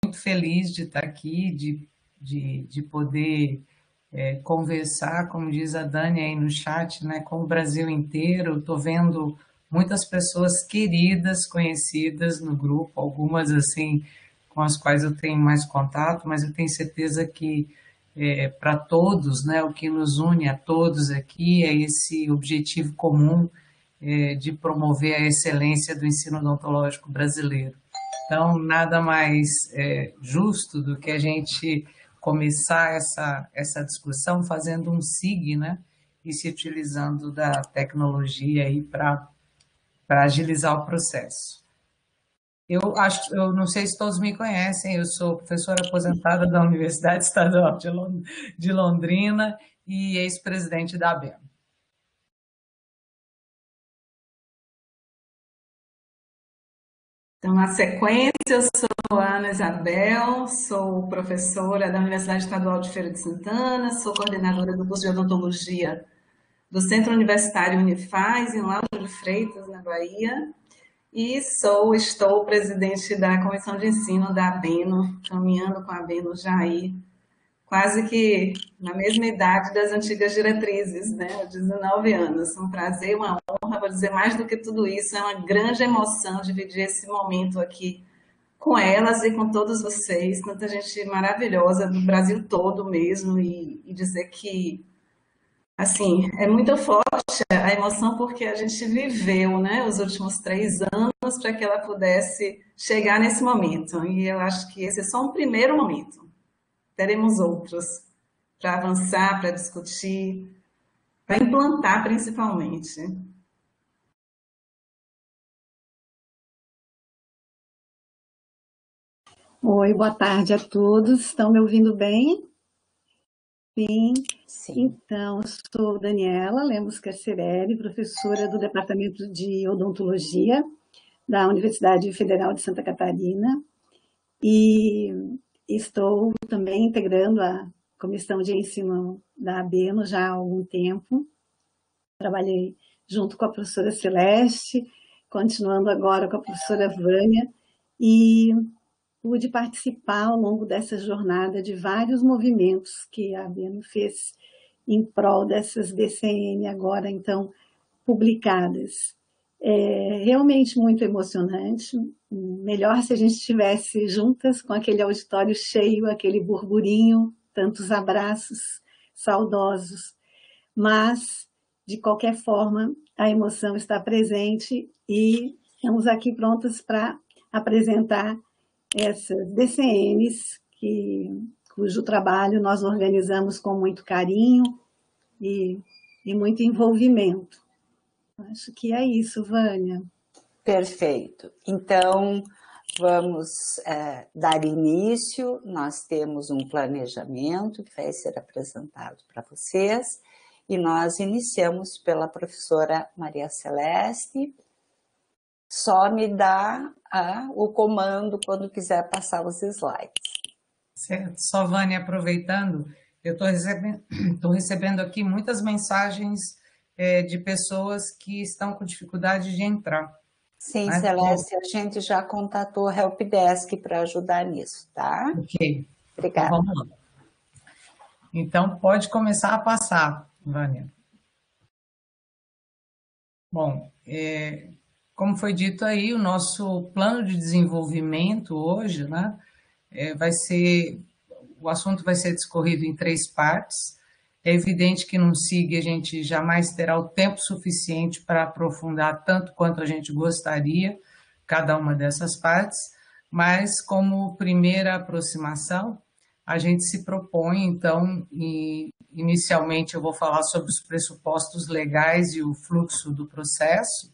muito feliz de estar aqui, de poder conversar, como diz a Dani aí no chat, né, com o Brasil inteiro. Estou vendo muitas pessoas queridas, conhecidas no grupo, algumas assim com as quais eu tenho mais contato, mas eu tenho certeza que para todos, né, o que nos une a todos aqui é esse objetivo comum de promover a excelência do ensino odontológico brasileiro. Então, nada mais justo do que a gente começar essa discussão fazendo um SIG, né? E se utilizando da tecnologia aí para agilizar o processo. Eu não sei se todos me conhecem, eu sou professora aposentada da Universidade Estadual de Londrina e ex-presidente da ABEM. Então, na sequência, eu sou a Ana Isabel, sou professora da Universidade Estadual de Feira de Santana, sou coordenadora do curso de odontologia do Centro Universitário Unifaz, em Lauro de Freitas, na Bahia, e estou presidente da Comissão de Ensino da ABENO, caminhando com a ABENO já aí, quase que na mesma idade das antigas diretrizes, né? 19 anos. Um prazer, uma honra, vou dizer mais do que tudo isso, é uma grande emoção dividir esse momento aqui com elas e com todos vocês, tanta gente maravilhosa do Brasil todo mesmo, e dizer que, assim, é muito forte a emoção porque a gente viveu, né, os últimos 3 anos para que ela pudesse chegar nesse momento. E eu acho que esse é só um primeiro momento. Teremos outros para avançar, para discutir, para implantar principalmente. Oi, boa tarde a todos. Estão me ouvindo bem? Sim. Então, sou Daniela Lemos Carcerelli, professora do Departamento de Odontologia da Universidade Federal de Santa Catarina, e estou também integrando a Comissão de Ensino da ABENO já há algum tempo. Trabalhei junto com a professora Celeste, continuando agora com a professora Vânia, e pude participar ao longo dessa jornada de vários movimentos que a ABENO fez em prol dessas DCM agora, então, publicadas. É realmente muito emocionante, melhor se a gente estivesse juntas com aquele auditório cheio, aquele burburinho, tantos abraços saudosos, mas, de qualquer forma, a emoção está presente e estamos aqui prontas para apresentar essas DCMs, cujo trabalho nós organizamos com muito carinho e muito envolvimento. Acho que é isso, Vânia. Perfeito. Então, vamos dar início. Nós temos um planejamento que vai ser apresentado para vocês e nós iniciamos pela professora Maria Celeste. Só me dá o comando quando quiser passar os slides. Certo. Só, Vânia, aproveitando, eu estou recebendo aqui muitas mensagens de pessoas que estão com dificuldade de entrar. Sim, né? Celeste, a gente já contatou a Helpdesk para ajudar nisso, tá? Ok. Obrigada. Então, vamos lá. Então, pode começar a passar, Vânia. Bom, como foi dito aí, o nosso plano de desenvolvimento hoje, né, o assunto vai ser discorrido em 3 partes. É evidente que num SIG a gente jamais terá o tempo suficiente para aprofundar tanto quanto a gente gostaria cada uma dessas partes, mas como primeira aproximação, a gente se propõe, então, inicialmente eu vou falar sobre os pressupostos legais e o fluxo do processo.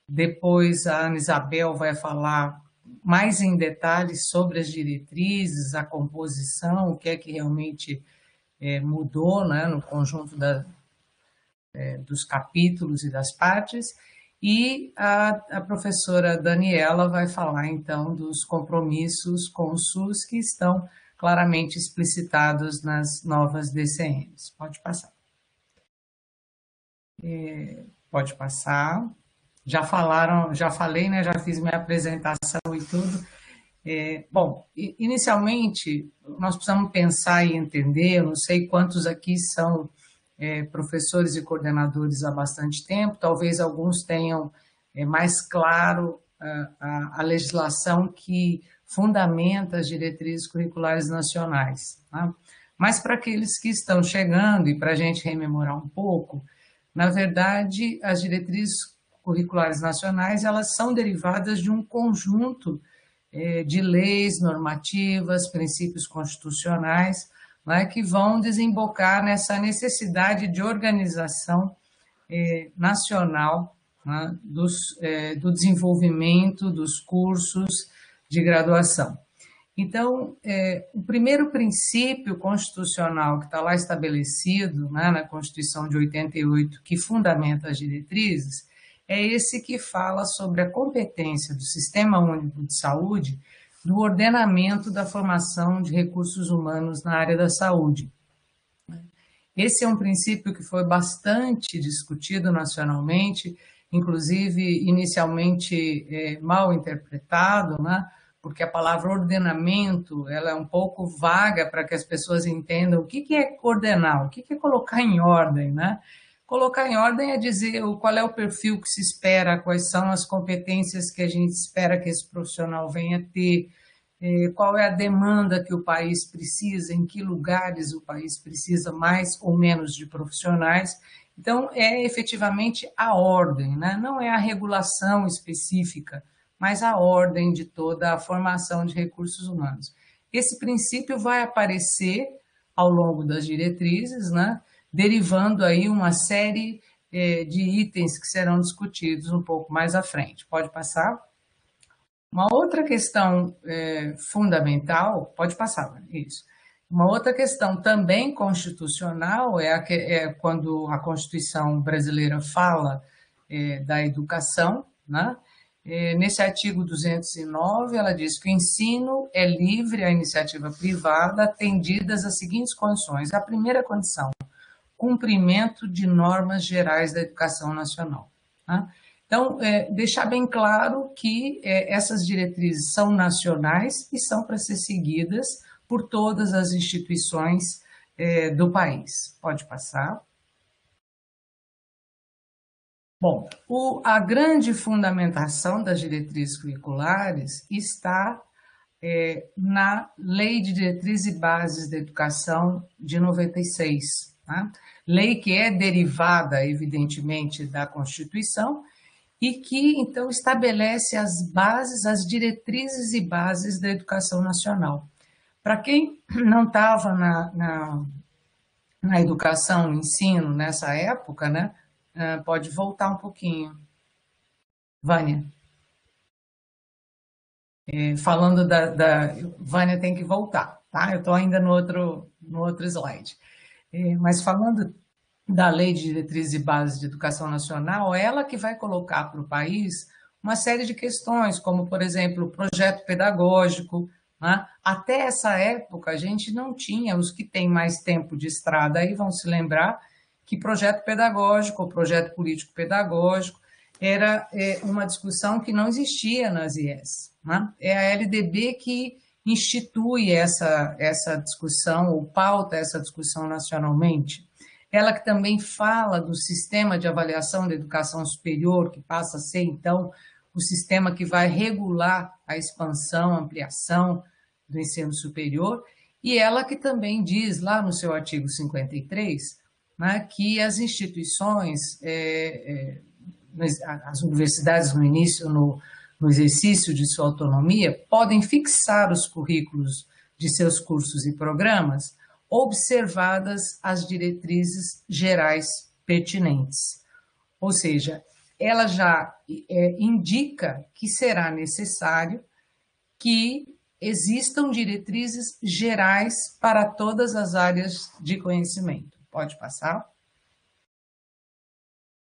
Depois a Ana Isabel vai falar mais em detalhes sobre as diretrizes, a composição, o que é que realmente mudou, né, no conjunto dos capítulos e das partes. E a professora Daniela vai falar, então, dos compromissos com o SUS que estão claramente explicitados nas novas DCMs. Pode passar. Pode passar. Já falei, né? Já fiz minha apresentação e tudo. Bom, inicialmente, nós precisamos pensar e entender, eu não sei quantos aqui são professores e coordenadores há bastante tempo, talvez alguns tenham mais claro a legislação que fundamenta as diretrizes curriculares nacionais, tá? Mas para aqueles que estão chegando e para a gente rememorar um pouco, na verdade, as diretrizes curriculares nacionais, elas são derivadas de um conjunto de leis, normativas, princípios constitucionais, né, que vão desembocar nessa necessidade de organização nacional, né, do desenvolvimento dos cursos de graduação. Então, o primeiro princípio constitucional que está lá estabelecido, né, na Constituição de 88, que fundamenta as diretrizes, é esse que fala sobre a competência do Sistema Único de Saúde do ordenamento da formação de recursos humanos na área da saúde. Esse é um princípio que foi bastante discutido nacionalmente, inclusive inicialmente mal interpretado, né? Porque a palavra ordenamento ela é um pouco vaga para que as pessoas entendam o que é coordenar, o que é colocar em ordem, né? Colocar em ordem é dizer qual é o perfil que se espera, quais são as competências que a gente espera que esse profissional venha ter, qual é a demanda que o país precisa, em que lugares o país precisa mais ou menos de profissionais. Então, é efetivamente a ordem, né? Não é a regulação específica, mas a ordem de toda a formação de recursos humanos. Esse princípio vai aparecer ao longo das diretrizes, né? Derivando aí uma série de itens que serão discutidos um pouco mais à frente. Pode passar? Uma outra questão fundamental, pode passar, isso. Uma outra questão também constitucional é quando a Constituição brasileira fala da educação, né? Nesse artigo 209, ela diz que o ensino é livre à iniciativa privada, atendidas as seguintes condições. A primeira condição, cumprimento de normas gerais da educação nacional. Tá? Então, deixar bem claro que essas diretrizes são nacionais e são para ser seguidas por todas as instituições do país. Pode passar. Bom, a grande fundamentação das diretrizes curriculares está na Lei de Diretrizes e Bases da Educação de 96, tá? Lei que é derivada, evidentemente, da Constituição e que, então, estabelece as bases, as diretrizes e bases da educação nacional. Para quem não estava na educação, no ensino, nessa época, né, pode voltar um pouquinho. Vânia. Falando Vânia tem que voltar, tá? Eu estou ainda no outro slide. Mas falando da Lei de Diretrizes e Bases de Educação Nacional, ela que vai colocar para o país uma série de questões, como, por exemplo, o projeto pedagógico, né? Até essa época, a gente não tinha, os que têm mais tempo de estrada aí vão se lembrar que projeto pedagógico, ou projeto político-pedagógico, era uma discussão que não existia nas IES, né? É a LDB que institui essa discussão, ou pauta essa discussão nacionalmente. Ela que também fala do sistema de avaliação da educação superior, que passa a ser, então, o sistema que vai regular a expansão, ampliação do ensino superior, e ela que também diz, lá no seu artigo 53, né, que as instituições, as universidades no início, no exercício de sua autonomia, podem fixar os currículos de seus cursos e programas, observadas as diretrizes gerais pertinentes. Ou seja, ela já indica que será necessário que existam diretrizes gerais para todas as áreas de conhecimento. Pode passar.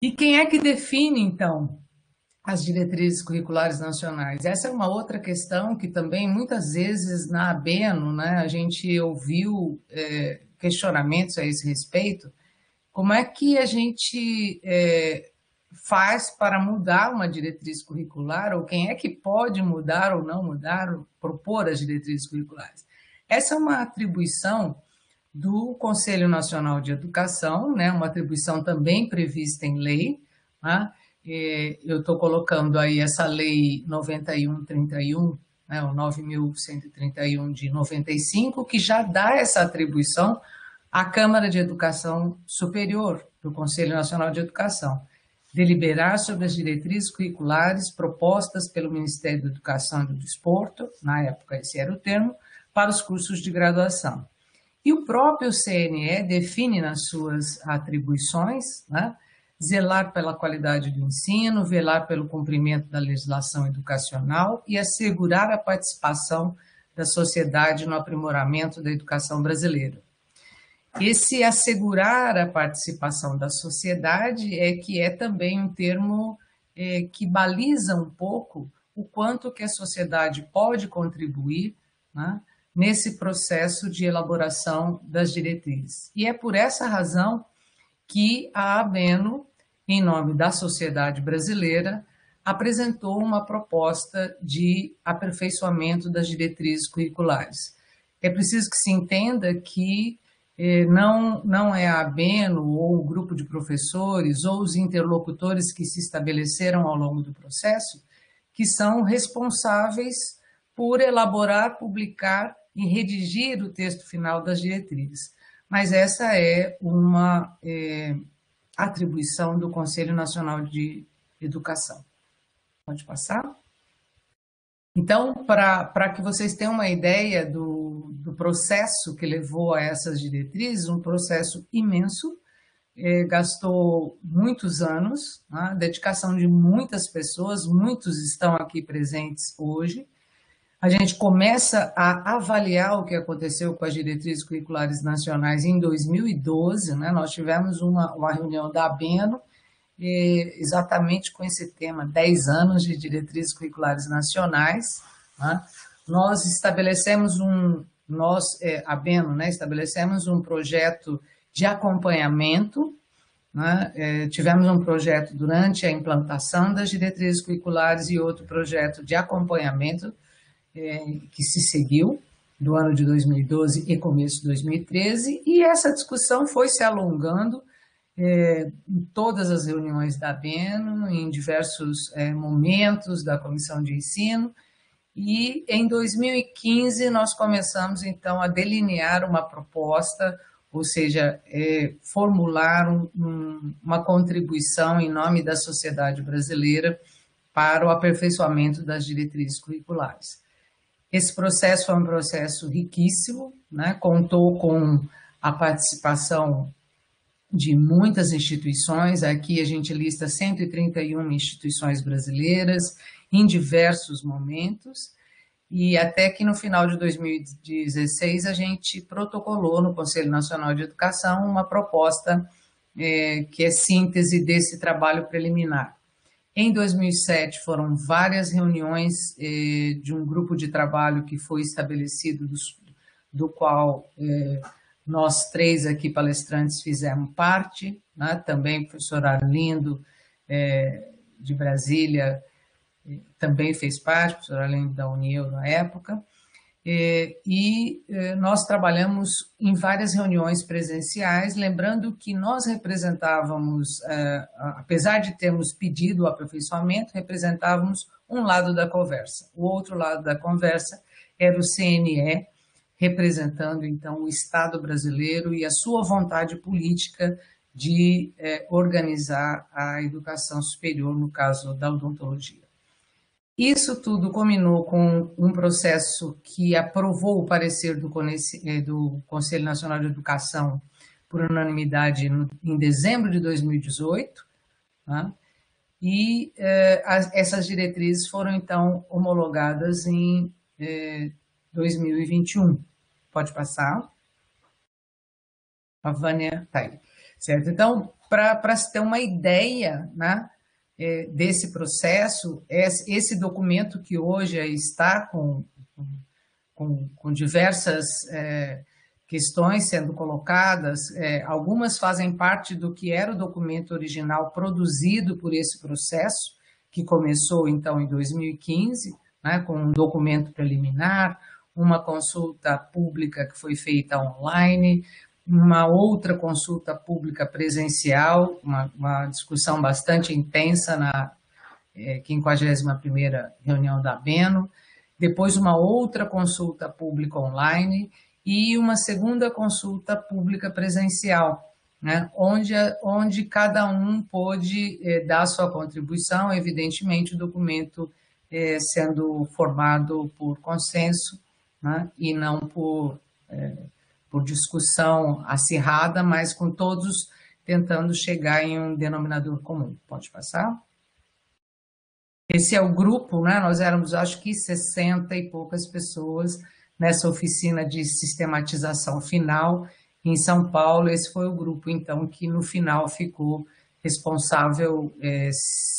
E quem é que define, então, as diretrizes curriculares nacionais? Essa é uma outra questão que também, muitas vezes, na ABENO, né, a gente ouviu questionamentos a esse respeito. Como é que a gente faz para mudar uma diretriz curricular, ou quem é que pode mudar ou não mudar, ou propor as diretrizes curriculares. Essa é uma atribuição do Conselho Nacional de Educação, né, uma atribuição também prevista em lei, né? Eu estou colocando aí essa lei 9131, né, o 9.131 de 95, que já dá essa atribuição à Câmara de Educação Superior do Conselho Nacional de Educação, deliberar sobre as diretrizes curriculares propostas pelo Ministério da Educação e do Desporto, na época esse era o termo, para os cursos de graduação. E o próprio CNE define nas suas atribuições, né, zelar pela qualidade do ensino, velar pelo cumprimento da legislação educacional e assegurar a participação da sociedade no aprimoramento da educação brasileira. Esse assegurar a participação da sociedade que é também um termo que baliza um pouco o quanto que a sociedade pode contribuir, né, nesse processo de elaboração das diretrizes. E é por essa razão que a ABENO, em nome da sociedade brasileira, apresentou uma proposta de aperfeiçoamento das diretrizes curriculares. É preciso que se entenda que não é a ABENO ou o grupo de professores ou os interlocutores que se estabeleceram ao longo do processo que são responsáveis por elaborar, publicar e redigir o texto final das diretrizes. Mas essa é uma atribuição do Conselho Nacional de Educação. Pode passar? Então, para que vocês tenham uma ideia do processo que levou a essas diretrizes, um processo imenso, gastou muitos anos, né, dedicação de muitas pessoas, muitos estão aqui presentes hoje. A gente começa a avaliar o que aconteceu com as diretrizes curriculares nacionais em 2012, né? Nós tivemos uma reunião da ABENO, exatamente com esse tema, 10 anos de diretrizes curriculares nacionais, né? Nós estabelecemos ABENO, né, estabelecemos um projeto de acompanhamento, né? Tivemos um projeto durante a implantação das diretrizes curriculares e outro projeto de acompanhamento que se seguiu do ano de 2012 e começo de 2013, e essa discussão foi se alongando em todas as reuniões da ABENO, em diversos momentos da Comissão de Ensino, e em 2015 nós começamos então a delinear uma proposta, ou seja, formular uma contribuição em nome da sociedade brasileira para o aperfeiçoamento das diretrizes curriculares. Esse processo foi um processo riquíssimo, né? Contou com a participação de muitas instituições, aqui a gente lista 131 instituições brasileiras em diversos momentos, e até que no final de 2016 a gente protocolou no Conselho Nacional de Educação uma proposta que é síntese desse trabalho preliminar. Em 2007 foram várias reuniões de um grupo de trabalho que foi estabelecido, do qual nós três aqui palestrantes fizemos parte, né? Também o professor Arlindo de Brasília também fez parte, o professor Arlindo da União na época, e nós trabalhamos em várias reuniões presenciais, lembrando que nós representávamos, apesar de termos pedido o aperfeiçoamento, representávamos um lado da conversa. O outro lado da conversa era o CNE, representando, então, o Estado brasileiro e a sua vontade política de organizar a educação superior, no caso da odontologia. Isso tudo culminou com um processo que aprovou o parecer do Conselho Nacional de Educação por unanimidade em dezembro de 2018, né? E essas diretrizes foram, então, homologadas em 2021. Pode passar. A Vânia está aí. Certo? Então, para se ter uma ideia, né, desse processo, esse documento que hoje está com diversas questões sendo colocadas, algumas fazem parte do que era o documento original produzido por esse processo, que começou então em 2015, né, com um documento preliminar, uma consulta pública que foi feita online, uma outra consulta pública presencial, uma discussão bastante intensa na 51ª reunião da ABENO, depois uma outra consulta pública online e uma segunda consulta pública presencial, né, onde cada um pôde dar sua contribuição, evidentemente o documento sendo formado por consenso, né, e não por discussão acirrada, mas com todos tentando chegar em um denominador comum. Pode passar? Esse é o grupo, né? Nós éramos, acho que, 60 e poucas pessoas nessa oficina de sistematização final em São Paulo. Esse foi o grupo, então, que no final ficou responsável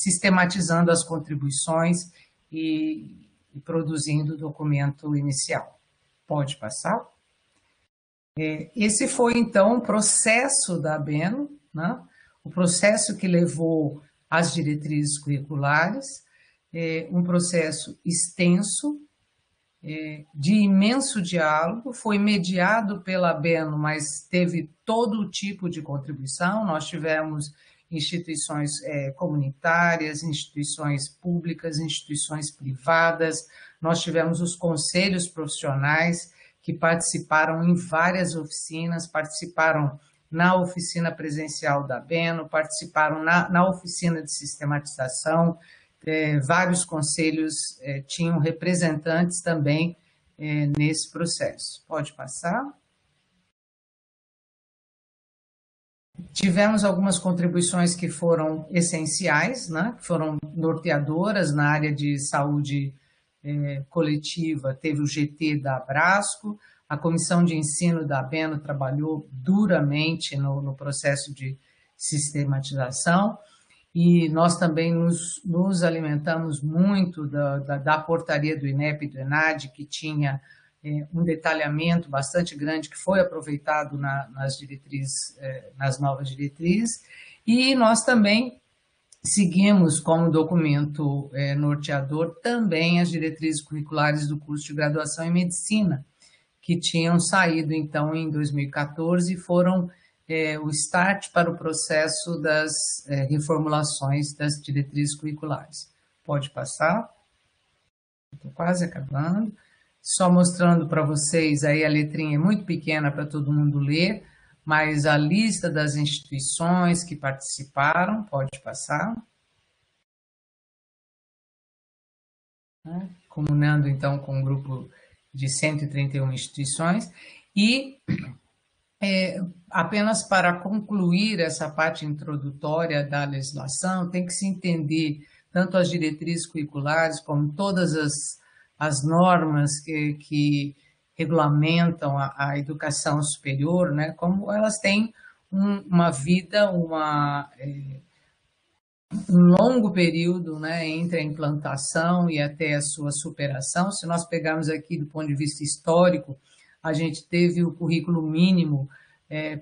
sistematizando as contribuições e produzindo o documento inicial. Pode passar? Esse foi, então, o processo da ABENO, né? O processo que levou às diretrizes curriculares, um processo extenso, de imenso diálogo, foi mediado pela ABENO, mas teve todo tipo de contribuição. Nós tivemos instituições comunitárias, instituições públicas, instituições privadas, nós tivemos os conselhos profissionais, que participaram em várias oficinas, participaram na oficina presencial da ABENO, participaram na oficina de sistematização, vários conselhos tinham representantes também nesse processo. Pode passar? Tivemos algumas contribuições que foram essenciais, né, que foram norteadoras na área de saúde coletiva. Teve o GT da Abrasco, a Comissão de Ensino da ABENO trabalhou duramente no processo de sistematização, e nós também nos alimentamos muito da portaria do INEP e do ENAD, que tinha um detalhamento bastante grande que foi aproveitado nas diretrizes, nas novas diretrizes, e nós também seguimos como documento norteador também as diretrizes curriculares do curso de graduação em medicina, que tinham saído então em 2014 e foram o start para o processo das reformulações das diretrizes curriculares. Pode passar? Estou quase acabando. Só mostrando para vocês, aí a letrinha é muito pequena para todo mundo ler, mas a lista das instituições que participaram, pode passar. Comunando, então, com um grupo de 131 instituições. E, apenas para concluir essa parte introdutória da legislação, tem que se entender tanto as diretrizes curriculares como todas as normas que regulamentam a educação superior, né, como elas têm uma vida, um longo período, né, entre a implantação e até a sua superação. Se nós pegarmos aqui do ponto de vista histórico, a gente teve o currículo mínimo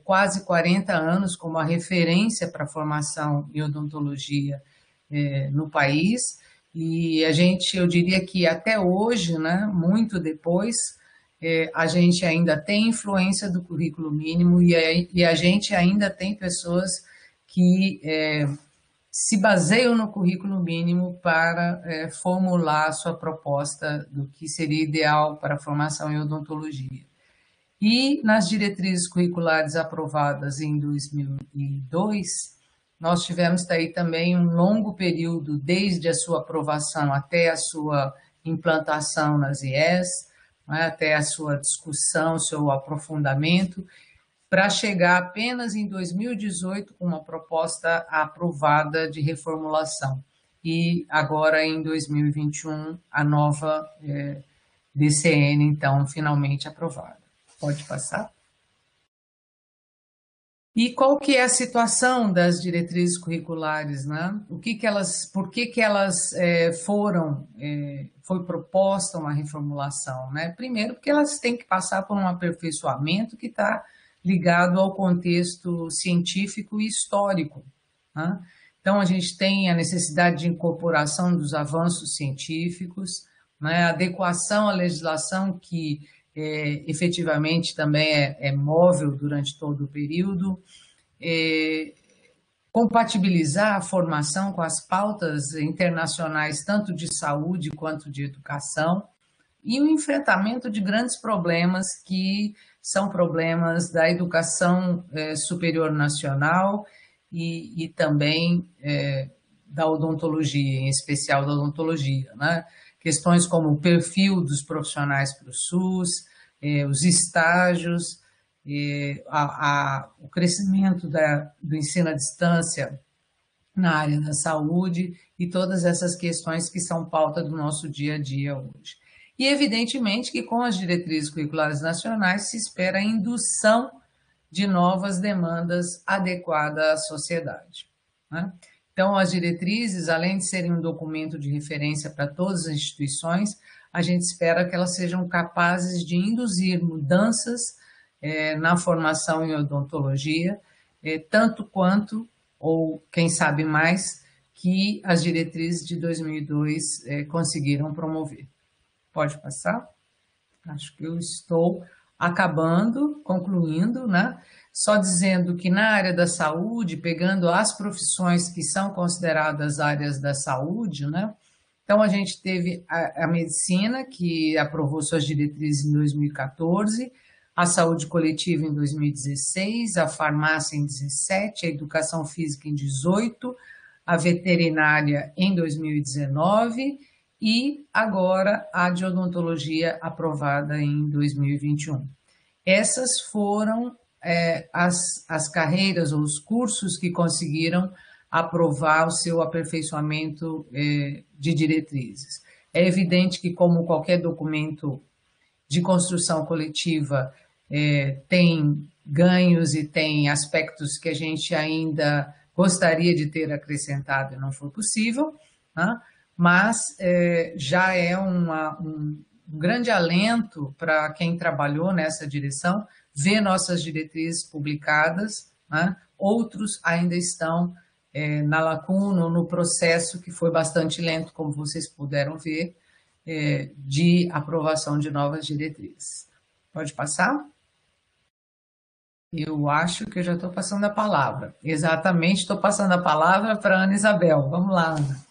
quase 40 anos como a referência para a formação em odontologia no país, e eu diria que até hoje, né, muito depois, a gente ainda tem influência do currículo mínimo e a gente ainda tem pessoas que se baseiam no currículo mínimo para formular a sua proposta do que seria ideal para a formação em odontologia. E nas diretrizes curriculares aprovadas em 2002, nós tivemos daí também um longo período, desde a sua aprovação até a sua implantação nas IES, né, até a sua discussão, seu aprofundamento, para chegar apenas em 2018 com uma proposta aprovada de reformulação. E agora, em 2021, a nova DCN, então, finalmente aprovada. Pode passar? E qual que é a situação das diretrizes curriculares, né? Por que que elas foi proposta uma reformulação, né? Primeiro, porque elas têm que passar por um aperfeiçoamento que está ligado ao contexto científico e histórico, né? Então, a gente tem a necessidade de incorporação dos avanços científicos, né? Adequação à legislação que efetivamente também é móvel durante todo o período, compatibilizar a formação com as pautas internacionais, tanto de saúde quanto de educação, e o enfrentamento de grandes problemas que são problemas da educação superior nacional e também da odontologia, em especial da odontologia, né? Questões como o perfil dos profissionais para o SUS, os estágios, o crescimento do ensino à distância na área da saúde e todas essas questões que são pauta do nosso dia a dia hoje. E, evidentemente, que com as diretrizes curriculares nacionais se espera a indução de novas demandas adequadas à sociedade, né? Então, as diretrizes, além de serem um documento de referência para todas as instituições, a gente espera que elas sejam capazes de induzir mudanças na formação em odontologia, tanto quanto, ou quem sabe mais, que as diretrizes de 2002 conseguiram promover. Pode passar? Acho que eu estou acabando, concluindo, né? Só dizendo que na área da saúde, pegando as profissões que são consideradas áreas da saúde, né? Então, a gente teve a medicina, que aprovou suas diretrizes em 2014, a saúde coletiva em 2016, a farmácia em 2017, a educação física em 2018, a veterinária em 2019 e agora a de odontologia aprovada em 2021. Essas foram as carreiras ou os cursos que conseguiram aprovar o seu aperfeiçoamento de diretrizes. É evidente que, como qualquer documento de construção coletiva, tem ganhos e tem aspectos que a gente ainda gostaria de ter acrescentado e não foi possível, né? Mas já é um grande alento para quem trabalhou nessa direção ver nossas diretrizes publicadas, né? Outros ainda estão na lacuna ou no processo que foi bastante lento, como vocês puderam ver, de aprovação de novas diretrizes. Pode passar? Eu acho que eu já estou passando a palavra. Exatamente, estou passando a palavra para a Ana Isabel. Vamos lá, Ana.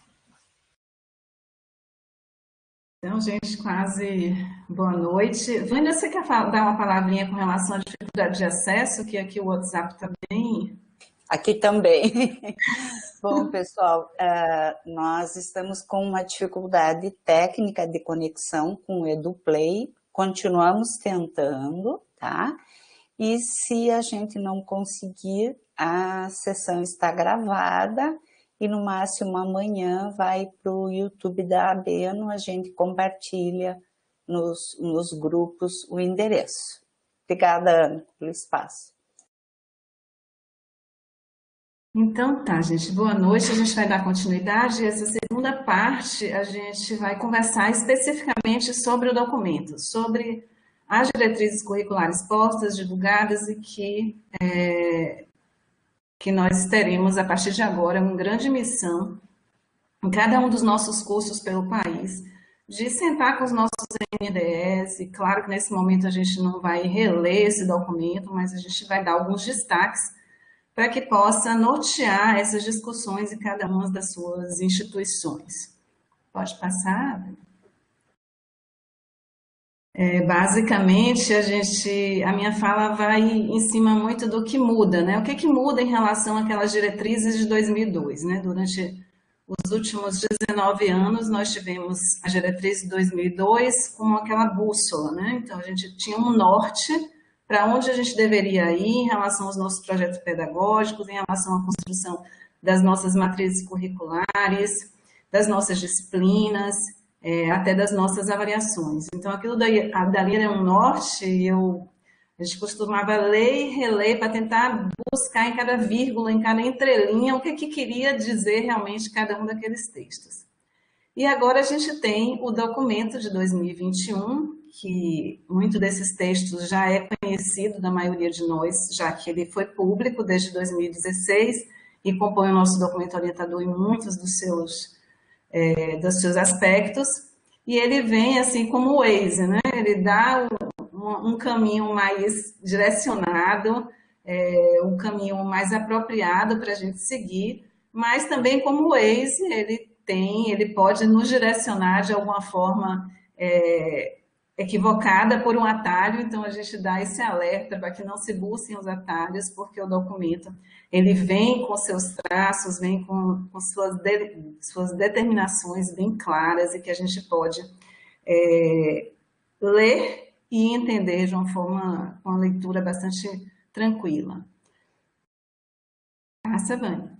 Então, gente, quase boa noite. Vânia, você quer dar uma palavrinha com relação à dificuldade de acesso, que aqui o WhatsApp está bem... Aqui também. Bom, pessoal, nós estamos com uma dificuldade técnica de conexão com o EduPlay, continuamos tentando, tá? E se a gente não conseguir, a sessão está gravada e no máximo amanhã vai para o YouTube da ABENO, a gente compartilha nos grupos o endereço. Obrigada, Ana, pelo espaço. Então tá, gente, boa noite, a gente vai dar continuidade e essa segunda parte a gente vai conversar especificamente sobre o documento, sobre as diretrizes curriculares postas, divulgadas e que nós teremos a partir de agora uma grande missão em cada um dos nossos cursos pelo país, de sentar com os nossos NDEs, e claro que nesse momento a gente não vai reler esse documento, mas a gente vai dar alguns destaques para que possa nortear essas discussões em cada uma das suas instituições. Pode passar? Basicamente, a minha fala vai em cima muito do que muda, né? O que muda em relação àquelas diretrizes de 2002, né? Durante os últimos 19 anos, nós tivemos a diretriz de 2002 como aquela bússola, né? Então, a gente tinha um norte para onde a gente deveria ir em relação aos nossos projetos pedagógicos, em relação à construção das nossas matrizes curriculares, das nossas disciplinas, até das nossas avaliações. Então, aquilo dali é um norte, e eu A gente costumava ler e reler para tentar buscar em cada vírgula, em cada entrelinha, o que queria dizer realmente cada um daqueles textos. E agora a gente tem o documento de 2021, que muito desses textos já é conhecido da maioria de nós, já que ele foi público desde 2016 e compõe o nosso documento orientador em muitos dos seus aspectos. E ele vem assim como o Waze, né? Ele dá um caminho mais direcionado, um caminho mais apropriado para a gente seguir, mas também como o Waze, ele pode nos direcionar de alguma forma equivocada por um atalho, então a gente dá esse alerta para que não se busquem os atalhos, porque o documento ele vem com seus traços, vem com suas determinações bem claras e que a gente pode ler e entender de uma leitura bastante tranquila. Savane.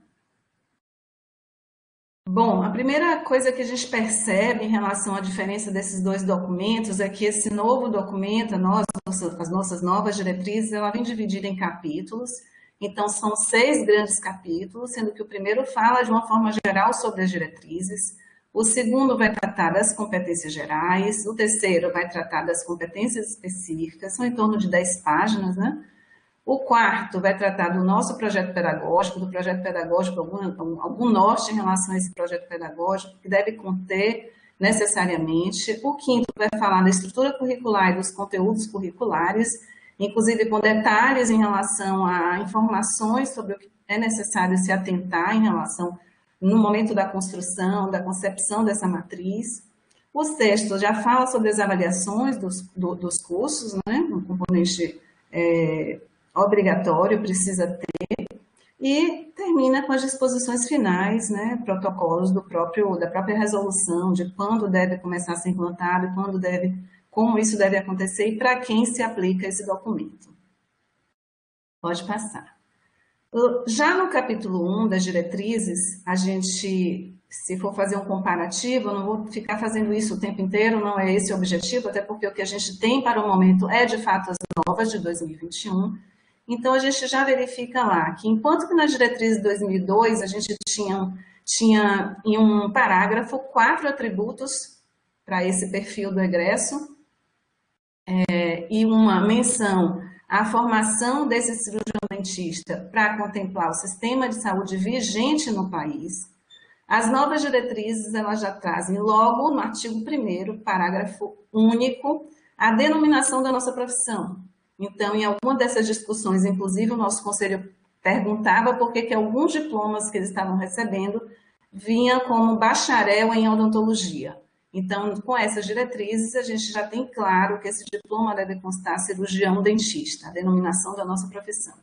Bom, a primeira coisa que a gente percebe em relação à diferença desses dois documentos é que esse novo documento, as nossas novas diretrizes, ela vem dividida em capítulos. Então, são 6 grandes capítulos, sendo que o primeiro fala de uma forma geral sobre as diretrizes, o segundo vai tratar das competências gerais, o terceiro vai tratar das competências específicas, são em torno de 10 páginas, né? O quarto vai tratar do nosso projeto pedagógico, algum norte em relação a esse projeto pedagógico, que deve conter necessariamente. O quinto vai falar da estrutura curricular e dos conteúdos curriculares, inclusive com detalhes em relação a informações sobre o que é necessário se atentar em relação no momento da construção, da concepção dessa matriz. O sexto já fala sobre as avaliações dos cursos, né? Um componente obrigatório, precisa ter, e termina com as disposições finais, né, protocolos da própria resolução, de quando deve começar a ser implantado, como isso deve acontecer e para quem se aplica esse documento. Pode passar. Já no capítulo 1 das diretrizes, a gente, se for fazer um comparativo, eu não vou ficar fazendo isso o tempo inteiro, não é esse o objetivo, até porque o que a gente tem para o momento é, de fato, as novas de 2021. Então, a gente já verifica lá que, enquanto que nas diretrizes de 2002, a gente tinha em um parágrafo 4 atributos para esse perfil do egresso, e uma menção à formação desse cirurgião dentista para contemplar o sistema de saúde vigente no país. As novas diretrizes, elas já trazem logo no artigo 1º, parágrafo único, a denominação da nossa profissão. Então, em alguma dessas discussões, inclusive o nosso conselho perguntava por que alguns diplomas que eles estavam recebendo vinham como bacharel em odontologia. Então, com essas diretrizes, a gente já tem claro que esse diploma deve constar cirurgião dentista, a denominação da nossa profissão.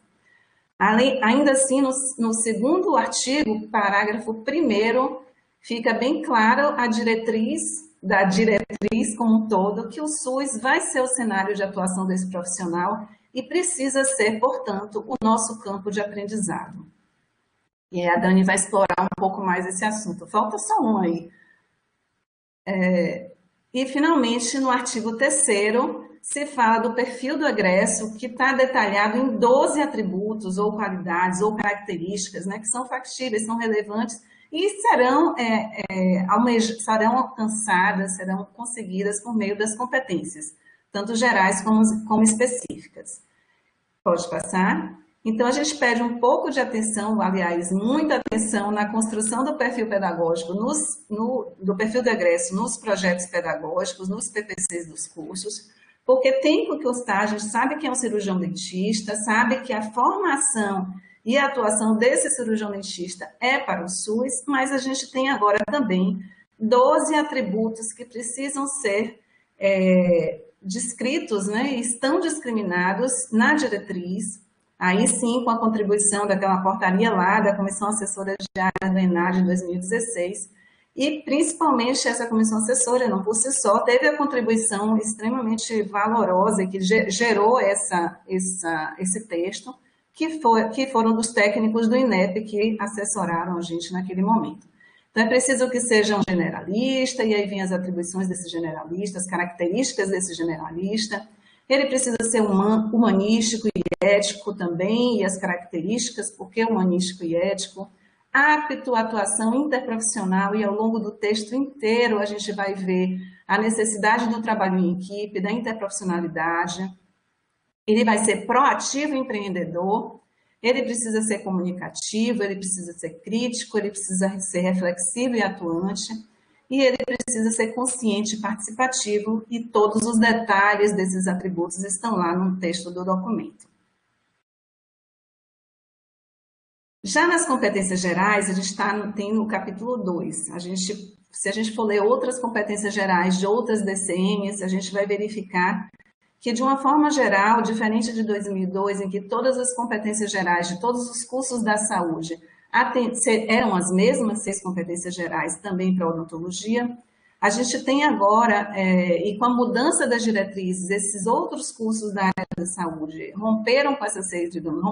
Ainda assim, no segundo artigo, parágrafo 1º, fica bem claro a diretriz como um todo, que o SUS vai ser o cenário de atuação desse profissional e precisa ser, portanto, o nosso campo de aprendizado. E a Dani vai explorar um pouco mais esse assunto. Falta só um aí. E, finalmente, no artigo 3º, se fala do perfil do egresso, que está detalhado em 12 atributos, ou qualidades, ou características, né, que são factíveis, são relevantes, e serão alcançadas, serão conseguidas por meio das competências, tanto gerais como específicas. Pode passar? Então, a gente pede um pouco de atenção, aliás, muita atenção na construção do perfil pedagógico, do perfil do egresso nos projetos pedagógicos, nos PPCs dos cursos, porque tem que constar, a gente sabe que é um cirurgião dentista, sabe que a formação e a atuação desse cirurgião dentista é para o SUS, mas a gente tem agora também 12 atributos que precisam ser descritos, né, e estão discriminados na diretriz, aí sim com a contribuição daquela portaria lá da Comissão Assessora de Área do ENAD de 2016, e principalmente essa comissão assessora, não por si só, teve a contribuição extremamente valorosa que gerou esse texto, que foram dos técnicos do INEP que assessoraram a gente naquele momento. Então, é preciso que seja um generalista, e aí vem as atribuições desse generalista, as características desse generalista. ele precisa ser humanístico e ético também, e as características, porque humanístico e ético, apto à atuação interprofissional, e ao longo do texto inteiro a gente vai ver a necessidade do trabalho em equipe, da interprofissionalidade. Ele vai ser proativo e empreendedor, ele precisa ser comunicativo, ele precisa ser crítico, ele precisa ser reflexivo e atuante, e ele precisa ser consciente e participativo, e todos os detalhes desses atributos estão lá no texto do documento. Já nas competências gerais, a gente tem no capítulo 2. Se a gente for ler outras competências gerais de outras DCMs, a gente vai verificar que, de uma forma geral, diferente de 2002, em que todas as competências gerais de todos os cursos da saúde eram as mesmas 6 competências gerais também para a odontologia, a gente tem agora, e com a mudança das diretrizes, esses outros cursos da área da saúde romperam com essas 6, digamos,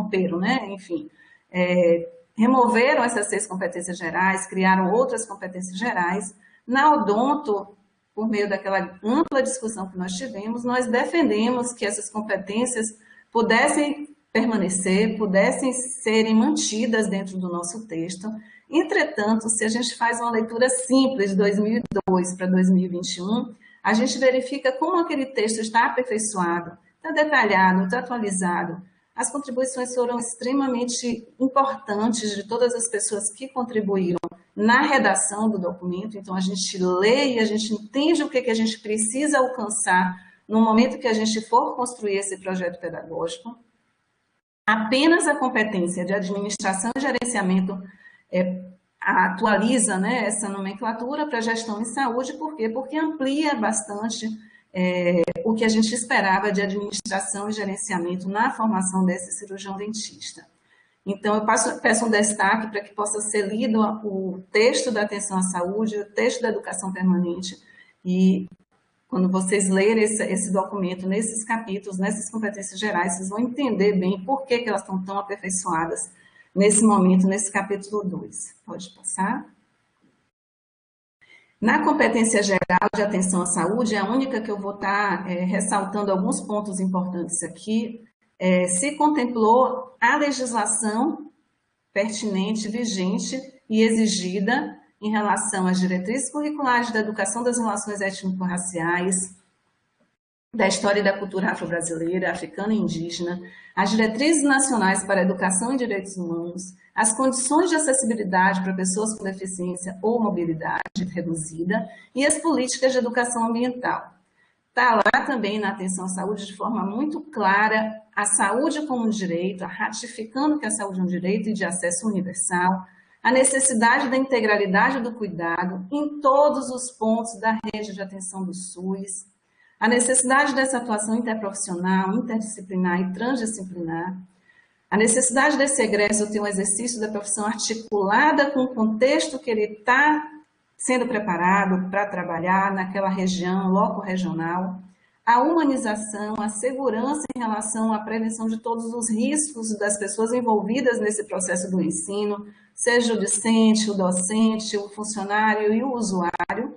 removeram essas 6 competências gerais, criaram outras competências gerais. Na odonto, por meio daquela ampla discussão que nós tivemos, nós defendemos que essas competências pudessem permanecer, pudessem serem mantidas dentro do nosso texto. Entretanto, se a gente faz uma leitura simples de 2002 para 2021, a gente verifica como aquele texto está aperfeiçoado, está detalhado, está atualizado. As contribuições foram extremamente importantes de todas as pessoas que contribuíram na redação do documento. Então, a gente lê e a gente entende o que a gente precisa alcançar no momento que a gente for construir esse projeto pedagógico. Apenas a competência de administração e gerenciamento atualiza, né, essa nomenclatura para gestão em saúde. Por quê? Porque amplia bastante o que a gente esperava de administração e gerenciamento na formação desse cirurgião dentista. Então, eu peço um destaque para que possa ser lido o texto da atenção à saúde, o texto da educação permanente, e quando vocês lerem esse documento, nesses capítulos, nessas competências gerais, vocês vão entender bem por que elas estão tão aperfeiçoadas nesse momento, nesse capítulo 2. Pode passar? Na competência geral de atenção à saúde, é a única que eu vou estar ressaltando alguns pontos importantes aqui. Se contemplou a legislação pertinente, vigente e exigida em relação às diretrizes curriculares da educação das relações étnico-raciais, da história e da cultura afro-brasileira, africana e indígena, as diretrizes nacionais para a educação e direitos humanos, as condições de acessibilidade para pessoas com deficiência ou mobilidade reduzida e as políticas de educação ambiental. Está lá também na atenção à saúde de forma muito clara a saúde como um direito, ratificando que a saúde é um direito e de acesso universal, a necessidade da integralidade do cuidado em todos os pontos da rede de atenção do SUS, a necessidade dessa atuação interprofissional, interdisciplinar e transdisciplinar, a necessidade desse egresso ter um exercício da profissão articulada com o contexto que ele está sendo preparado para trabalhar naquela região, loco-regional, a humanização, a segurança em relação à prevenção de todos os riscos das pessoas envolvidas nesse processo do ensino, seja o discente, o docente, o funcionário e o usuário,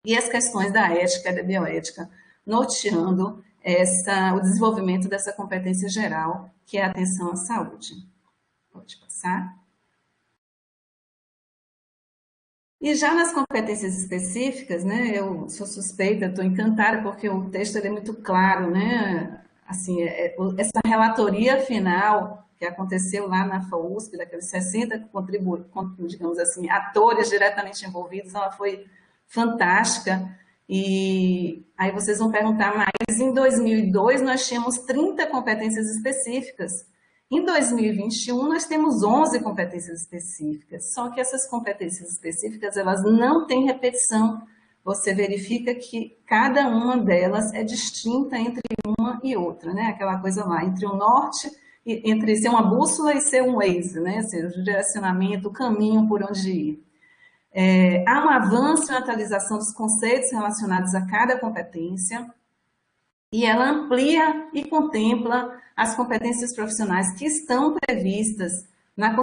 e as questões da ética e da bioética, norteando o desenvolvimento dessa competência geral, que é a atenção à saúde. Pode passar. E já nas competências específicas, né, eu sou suspeita, estou encantada porque o texto é muito claro, né? Assim, essa relatoria final que aconteceu lá na FAUSP, daqueles 60 digamos assim, atores diretamente envolvidos, ela foi fantástica. E aí vocês vão perguntar, mas em 2002 nós tínhamos 30 competências específicas. Em 2021, nós temos 11 competências específicas, só que essas competências específicas, elas não têm repetição. Você verifica que cada uma delas é distinta entre uma e outra, né? Aquela coisa lá, entre o norte, entre ser uma bússola e ser um Waze, né? Ou seja, o direcionamento, o caminho por onde ir. Há um avanço e uma atualização dos conceitos relacionados a cada competência, e ela amplia e contempla as competências profissionais que estão previstas na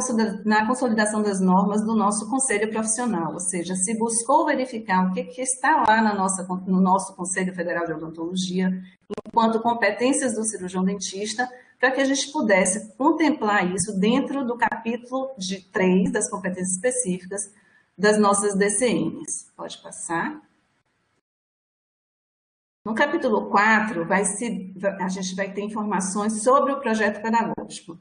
consolidação das normas do nosso conselho profissional, ou seja, se buscou verificar o que está lá no nosso Conselho Federal de Odontologia, enquanto competências do cirurgião dentista, para que a gente pudesse contemplar isso dentro do capítulo 3 das competências específicas das nossas DCMs. Pode passar. No capítulo 4, a gente vai ter informações sobre o projeto pedagógico.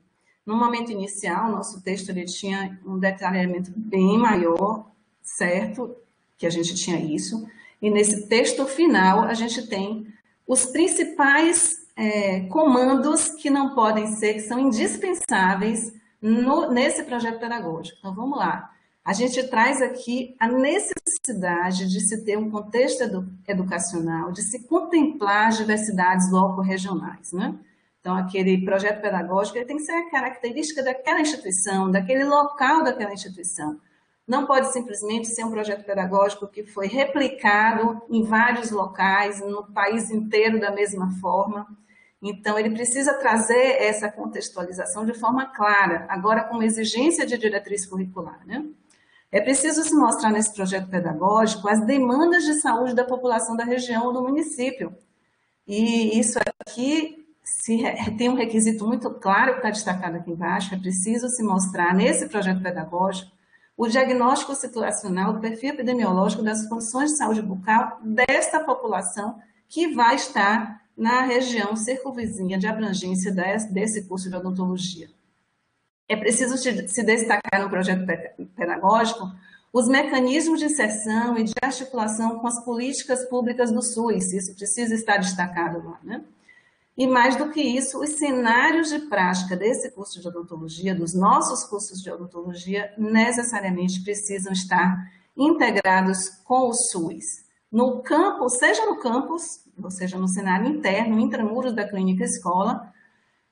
No momento inicial, nosso texto ele tinha um detalhamento bem maior, certo? Que a gente tinha isso. E nesse texto final, a gente tem os principais comandos que não podem ser, que são indispensáveis nesse projeto pedagógico. Então, vamos lá. A gente traz aqui a necessidade de se ter um contexto educacional, de se contemplar as diversidades loco-regionais, né? Então, aquele projeto pedagógico ele tem que ser a característica daquela instituição, daquele local daquela instituição. Não pode simplesmente ser um projeto pedagógico que foi replicado em vários locais, no país inteiro da mesma forma. Então, ele precisa trazer essa contextualização de forma clara, agora com exigência de diretriz curricular, né? É preciso se mostrar nesse projeto pedagógico as demandas de saúde da população da região ou do município. E isso aqui tem um requisito muito claro que está destacado aqui embaixo, é preciso se mostrar nesse projeto pedagógico o diagnóstico situacional do perfil epidemiológico das condições de saúde bucal desta população que vai estar na região circunvizinha de abrangência desse curso de odontologia. É preciso se destacar no projeto pedagógico os mecanismos de inserção e de articulação com as políticas públicas do SUS, isso precisa estar destacado lá, né? E mais do que isso, os cenários de prática desse curso de odontologia, dos nossos cursos de odontologia, necessariamente precisam estar integrados com o SUS. No campus, seja no campus, ou seja, no cenário interno, intramuros da clínica escola,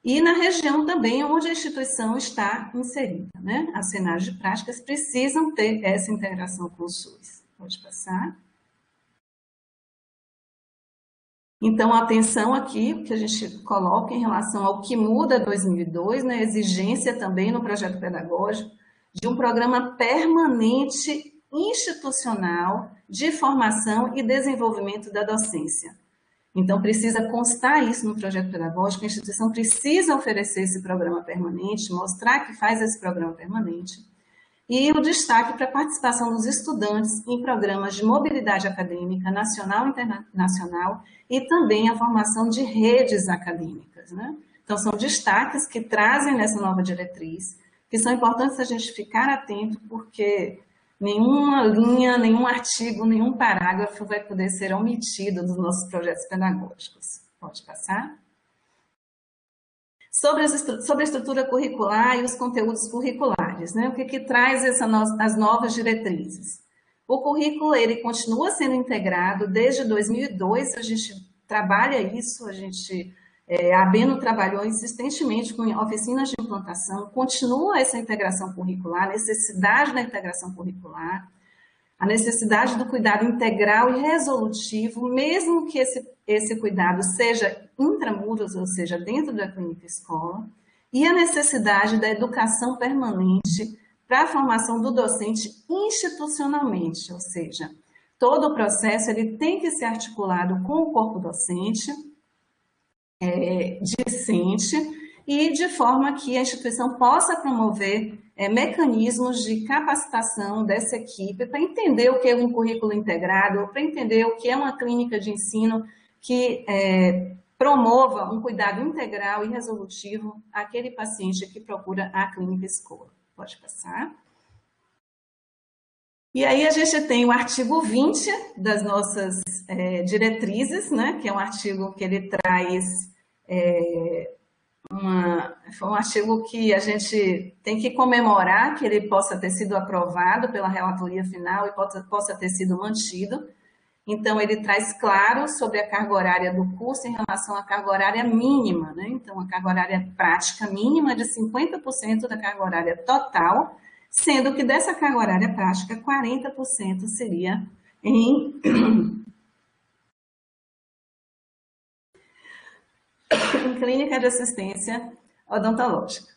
e na região também onde a instituição está inserida, né? Os cenários de práticas precisam ter essa integração com o SUS. Pode passar. Então, atenção aqui, que a gente coloca em relação ao que muda 2002, né, exigência também no projeto pedagógico de um programa permanente institucional de formação e desenvolvimento da docência. Então, precisa constar isso no projeto pedagógico, a instituição precisa oferecer esse programa permanente, mostrar que faz esse programa permanente, e o destaque para a participação dos estudantes em programas de mobilidade acadêmica nacional e internacional e também a formação de redes acadêmicas, né? Então, são destaques que trazem nessa nova diretriz, que são importantes a gente ficar atento, porque nenhuma linha, nenhum artigo, nenhum parágrafo vai poder ser omitido dos nossos projetos pedagógicos. Pode passar? Sobre a estrutura curricular e os conteúdos curriculares, né? O que traz as novas diretrizes? O currículo, ele continua sendo integrado desde 2002, a gente trabalha isso, a Abeno trabalhou insistentemente com oficinas de implantação, continua essa integração curricular, a necessidade da integração curricular, a necessidade do cuidado integral e resolutivo, mesmo que esse cuidado seja intramuros, ou seja, dentro da clínica escola, e a necessidade da educação permanente para a formação do docente institucionalmente, ou seja, todo o processo ele tem que ser articulado com o corpo docente, discente, e de forma que a instituição possa promover mecanismos de capacitação dessa equipe para entender o que é um currículo integrado, para entender o que é uma clínica de ensino que promova um cuidado integral e resolutivo àquele paciente que procura a clínica escola. Pode passar. E aí a gente tem o artigo 20 das nossas diretrizes, né, que é um artigo que ele traz foi um artigo que a gente tem que comemorar que ele possa ter sido aprovado pela relatoria final e possa ter sido mantido. Então, ele traz claro sobre a carga horária do curso em relação à carga horária mínima, né? Então, a carga horária prática mínima é de 50% da carga horária total, sendo que dessa carga horária prática, 40% seria em clínica de assistência odontológica.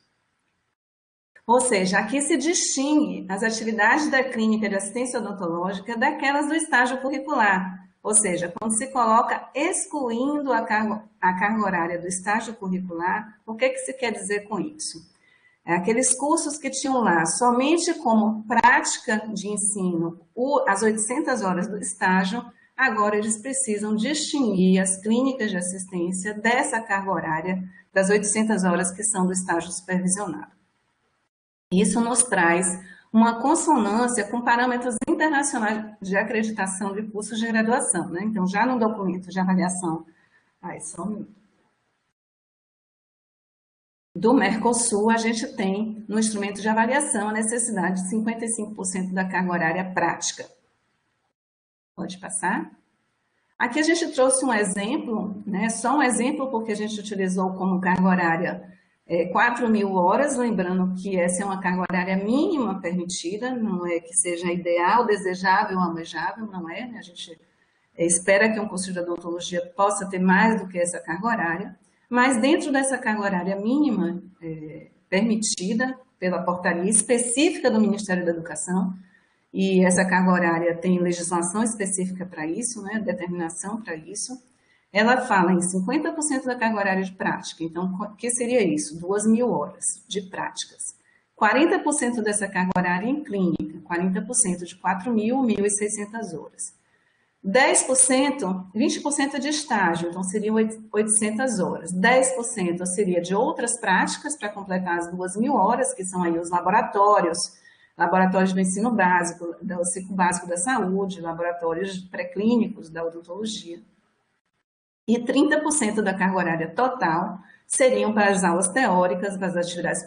Ou seja, aqui se distingue as atividades da clínica de assistência odontológica daquelas do estágio curricular. Ou seja, quando se coloca excluindo a carga horária do estágio curricular, o que se quer dizer com isso? Aqueles cursos que tinham lá somente como prática de ensino as 800 horas do estágio, agora eles precisam distinguir as clínicas de assistência dessa carga horária das 800 horas que são do estágio supervisionado. Isso nos traz uma consonância com parâmetros internacionais de acreditação de cursos de graduação, né? Então, já no documento de avaliação, só um minuto, do Mercosul, a gente tem no instrumento de avaliação a necessidade de 55% da carga horária prática. Pode passar? Aqui a gente trouxe um exemplo, né? Só um exemplo porque a gente utilizou como carga horária 4.000 horas, lembrando que essa é uma carga horária mínima permitida, não é que seja ideal, desejável, almejável, não é, né? A gente espera que um curso de odontologia possa ter mais do que essa carga horária, mas dentro dessa carga horária mínima permitida pela portaria específica do Ministério da Educação, e essa carga horária tem legislação específica para isso, né? Determinação para isso, ela fala em 50% da carga horária de prática. Então, o que seria isso? 2.000 horas de práticas. 40% dessa carga horária em clínica, 40% de 4.000, 1.600 horas. 10%, 20% de estágio, então seriam 800 horas. 10% seria de outras práticas para completar as 2.000 horas, que são aí os laboratórios do ensino básico, do ciclo básico da saúde, laboratórios pré-clínicos da odontologia. E 30% da carga horária total seriam para as aulas teóricas, para as atividades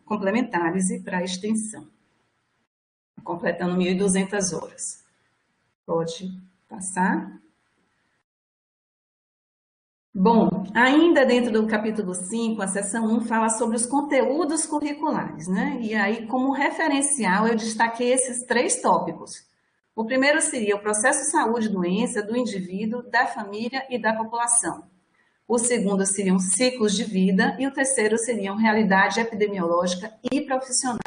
complementares e para a extensão, completando 1.200 horas. Pode passar. Bom, ainda dentro do capítulo 5, a seção 1 fala sobre os conteúdos curriculares, né? E aí, como referencial, eu destaquei esses 3 tópicos. O primeiro seria o processo saúde e doença do indivíduo, da família e da população. O segundo seriam ciclos de vida e o terceiro seriam realidade epidemiológica e profissional.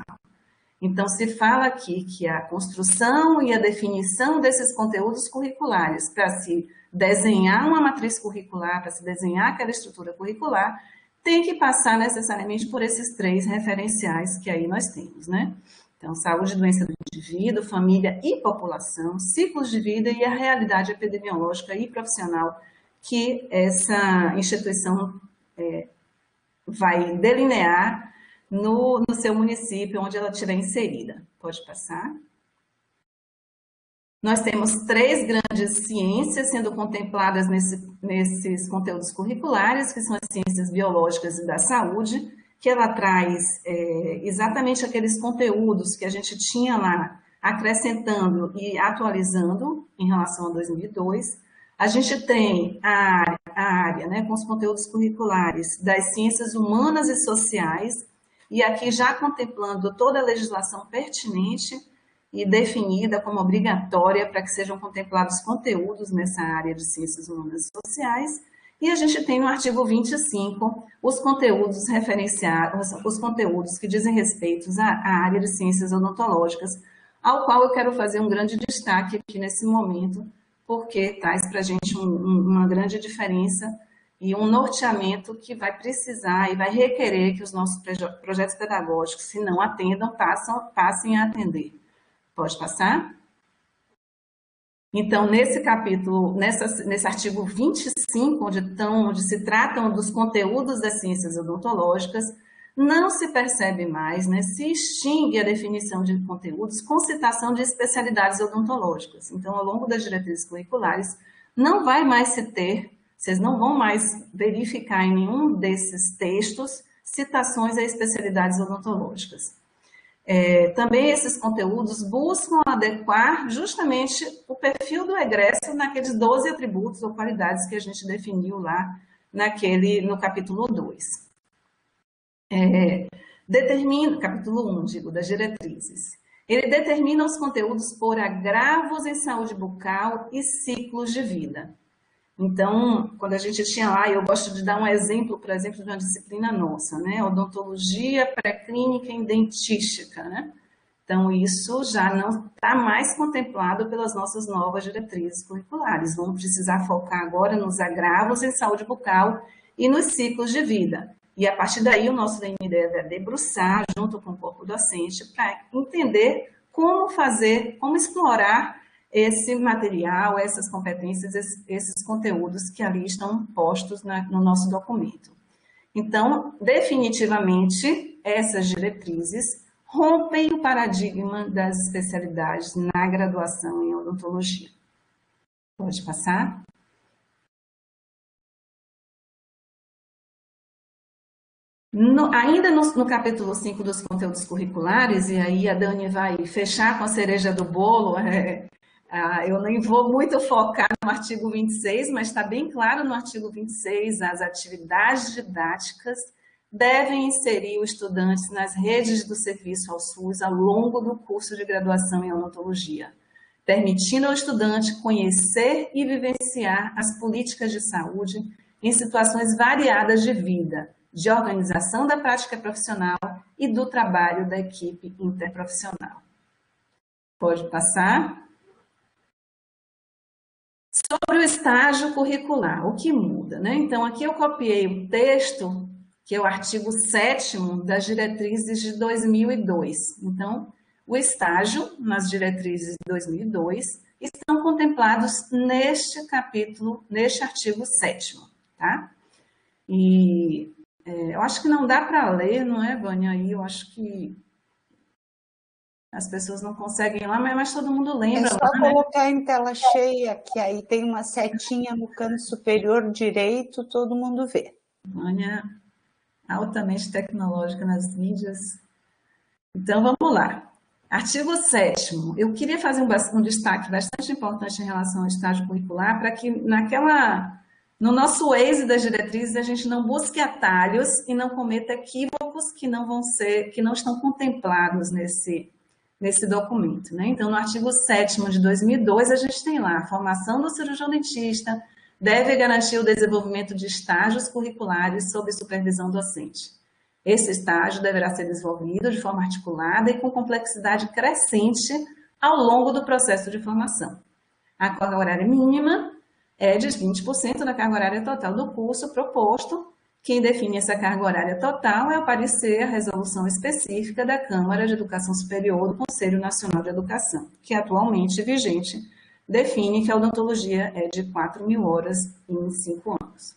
Então, se fala aqui que a construção e a definição desses conteúdos curriculares para se desenhar uma matriz curricular, para se desenhar aquela estrutura curricular, tem que passar necessariamente por esses 3 referenciais que aí nós temos, né? Então, saúde e doença do indivíduo, família e população, ciclos de vida e a realidade epidemiológica e profissional que essa instituição vai delinear no seu município, onde ela estiver inserida. Pode passar. Nós temos 3 grandes ciências sendo contempladas nesses conteúdos curriculares, que são as ciências biológicas e da saúde, que ela traz exatamente aqueles conteúdos que a gente tinha lá, acrescentando e atualizando em relação a 2002. A gente tem a área, né, com os conteúdos curriculares das ciências humanas e sociais, e aqui já contemplando toda a legislação pertinente e definida como obrigatória para que sejam contemplados conteúdos nessa área de ciências humanas e sociais. E a gente tem no artigo 25 os conteúdos referenciados, os conteúdos que dizem respeito à área de ciências odontológicas, ao qual eu quero fazer um grande destaque aqui nesse momento, porque traz para a gente uma grande diferença e um norteamento que vai precisar e vai requerer que os nossos projetos pedagógicos, se não atendam, passem a atender. Pode passar? Então, nesse capítulo, nesse artigo 25, onde se tratam dos conteúdos das ciências odontológicas, não se percebe mais, né, se extingue a definição de conteúdos com citação de especialidades odontológicas. Então, ao longo das diretrizes curriculares, não vai mais se ter, vocês não vão mais verificar em nenhum desses textos citações a especialidades odontológicas. Também esses conteúdos buscam adequar justamente o perfil do egresso naqueles 12 atributos ou qualidades que a gente definiu lá no capítulo 2. Capítulo 1, das diretrizes. Ele determina os conteúdos por agravos em saúde bucal e ciclos de vida. Então, quando a gente tinha lá, eu gosto de dar um exemplo, por exemplo, de uma disciplina nossa, né? Odontologia pré-clínica em dentística, né? Então, isso já não está mais contemplado pelas nossas novas diretrizes curriculares. Vamos precisar focar agora nos agravos em saúde bucal e nos ciclos de vida. E a partir daí, o nosso DND é debruçar junto com o corpo docente para entender como fazer, como explorar esse material, essas competências, esses conteúdos que ali estão postos no nosso documento. Então, definitivamente, essas diretrizes rompem o paradigma das especialidades na graduação em odontologia. Pode passar? Ainda no capítulo 5 dos conteúdos curriculares, e aí a Dani vai fechar com a cereja do bolo, eu nem vou muito focar no artigo 26, mas está bem claro no artigo 26, as atividades didáticas devem inserir os estudantes nas redes do serviço ao SUS ao longo do curso de graduação em odontologia, permitindo ao estudante conhecer e vivenciar as políticas de saúde em situações variadas de vida, de organização da prática profissional e do trabalho da equipe interprofissional. Pode passar? Sobre o estágio curricular, o que muda, né? Então, aqui eu copiei o texto, que é o artigo 7º das diretrizes de 2002. Então, o estágio, nas diretrizes de 2002, estão contemplados neste capítulo, neste artigo 7º, tá? E eu acho que não dá para ler, não é, Vânia? Aí eu acho que as pessoas não conseguem ir lá, mas todo mundo lembra. É só lá, né? colocar em tela cheia, que aí tem uma setinha no canto superior direito, todo mundo vê. Vânia, altamente tecnológica nas mídias. Então, vamos lá. Artigo 7º. Eu queria fazer um destaque bastante importante em relação ao estágio curricular, para que no nosso Waze das diretrizes a gente não busque atalhos e não cometa equívocos que não estão contemplados nesse documento, né? Então, no artigo 7º de 2002, a gente tem lá, a formação do cirurgião dentista deve garantir o desenvolvimento de estágios curriculares sob supervisão docente. Esse estágio deverá ser desenvolvido de forma articulada e com complexidade crescente ao longo do processo de formação. A carga horária mínima é de 20% da carga horária total do curso proposto. Quem define essa carga horária total é o parecer, a resolução específica da Câmara de Educação Superior do Conselho Nacional de Educação, que atualmente vigente define que a odontologia é de 4.000 horas em 5 anos.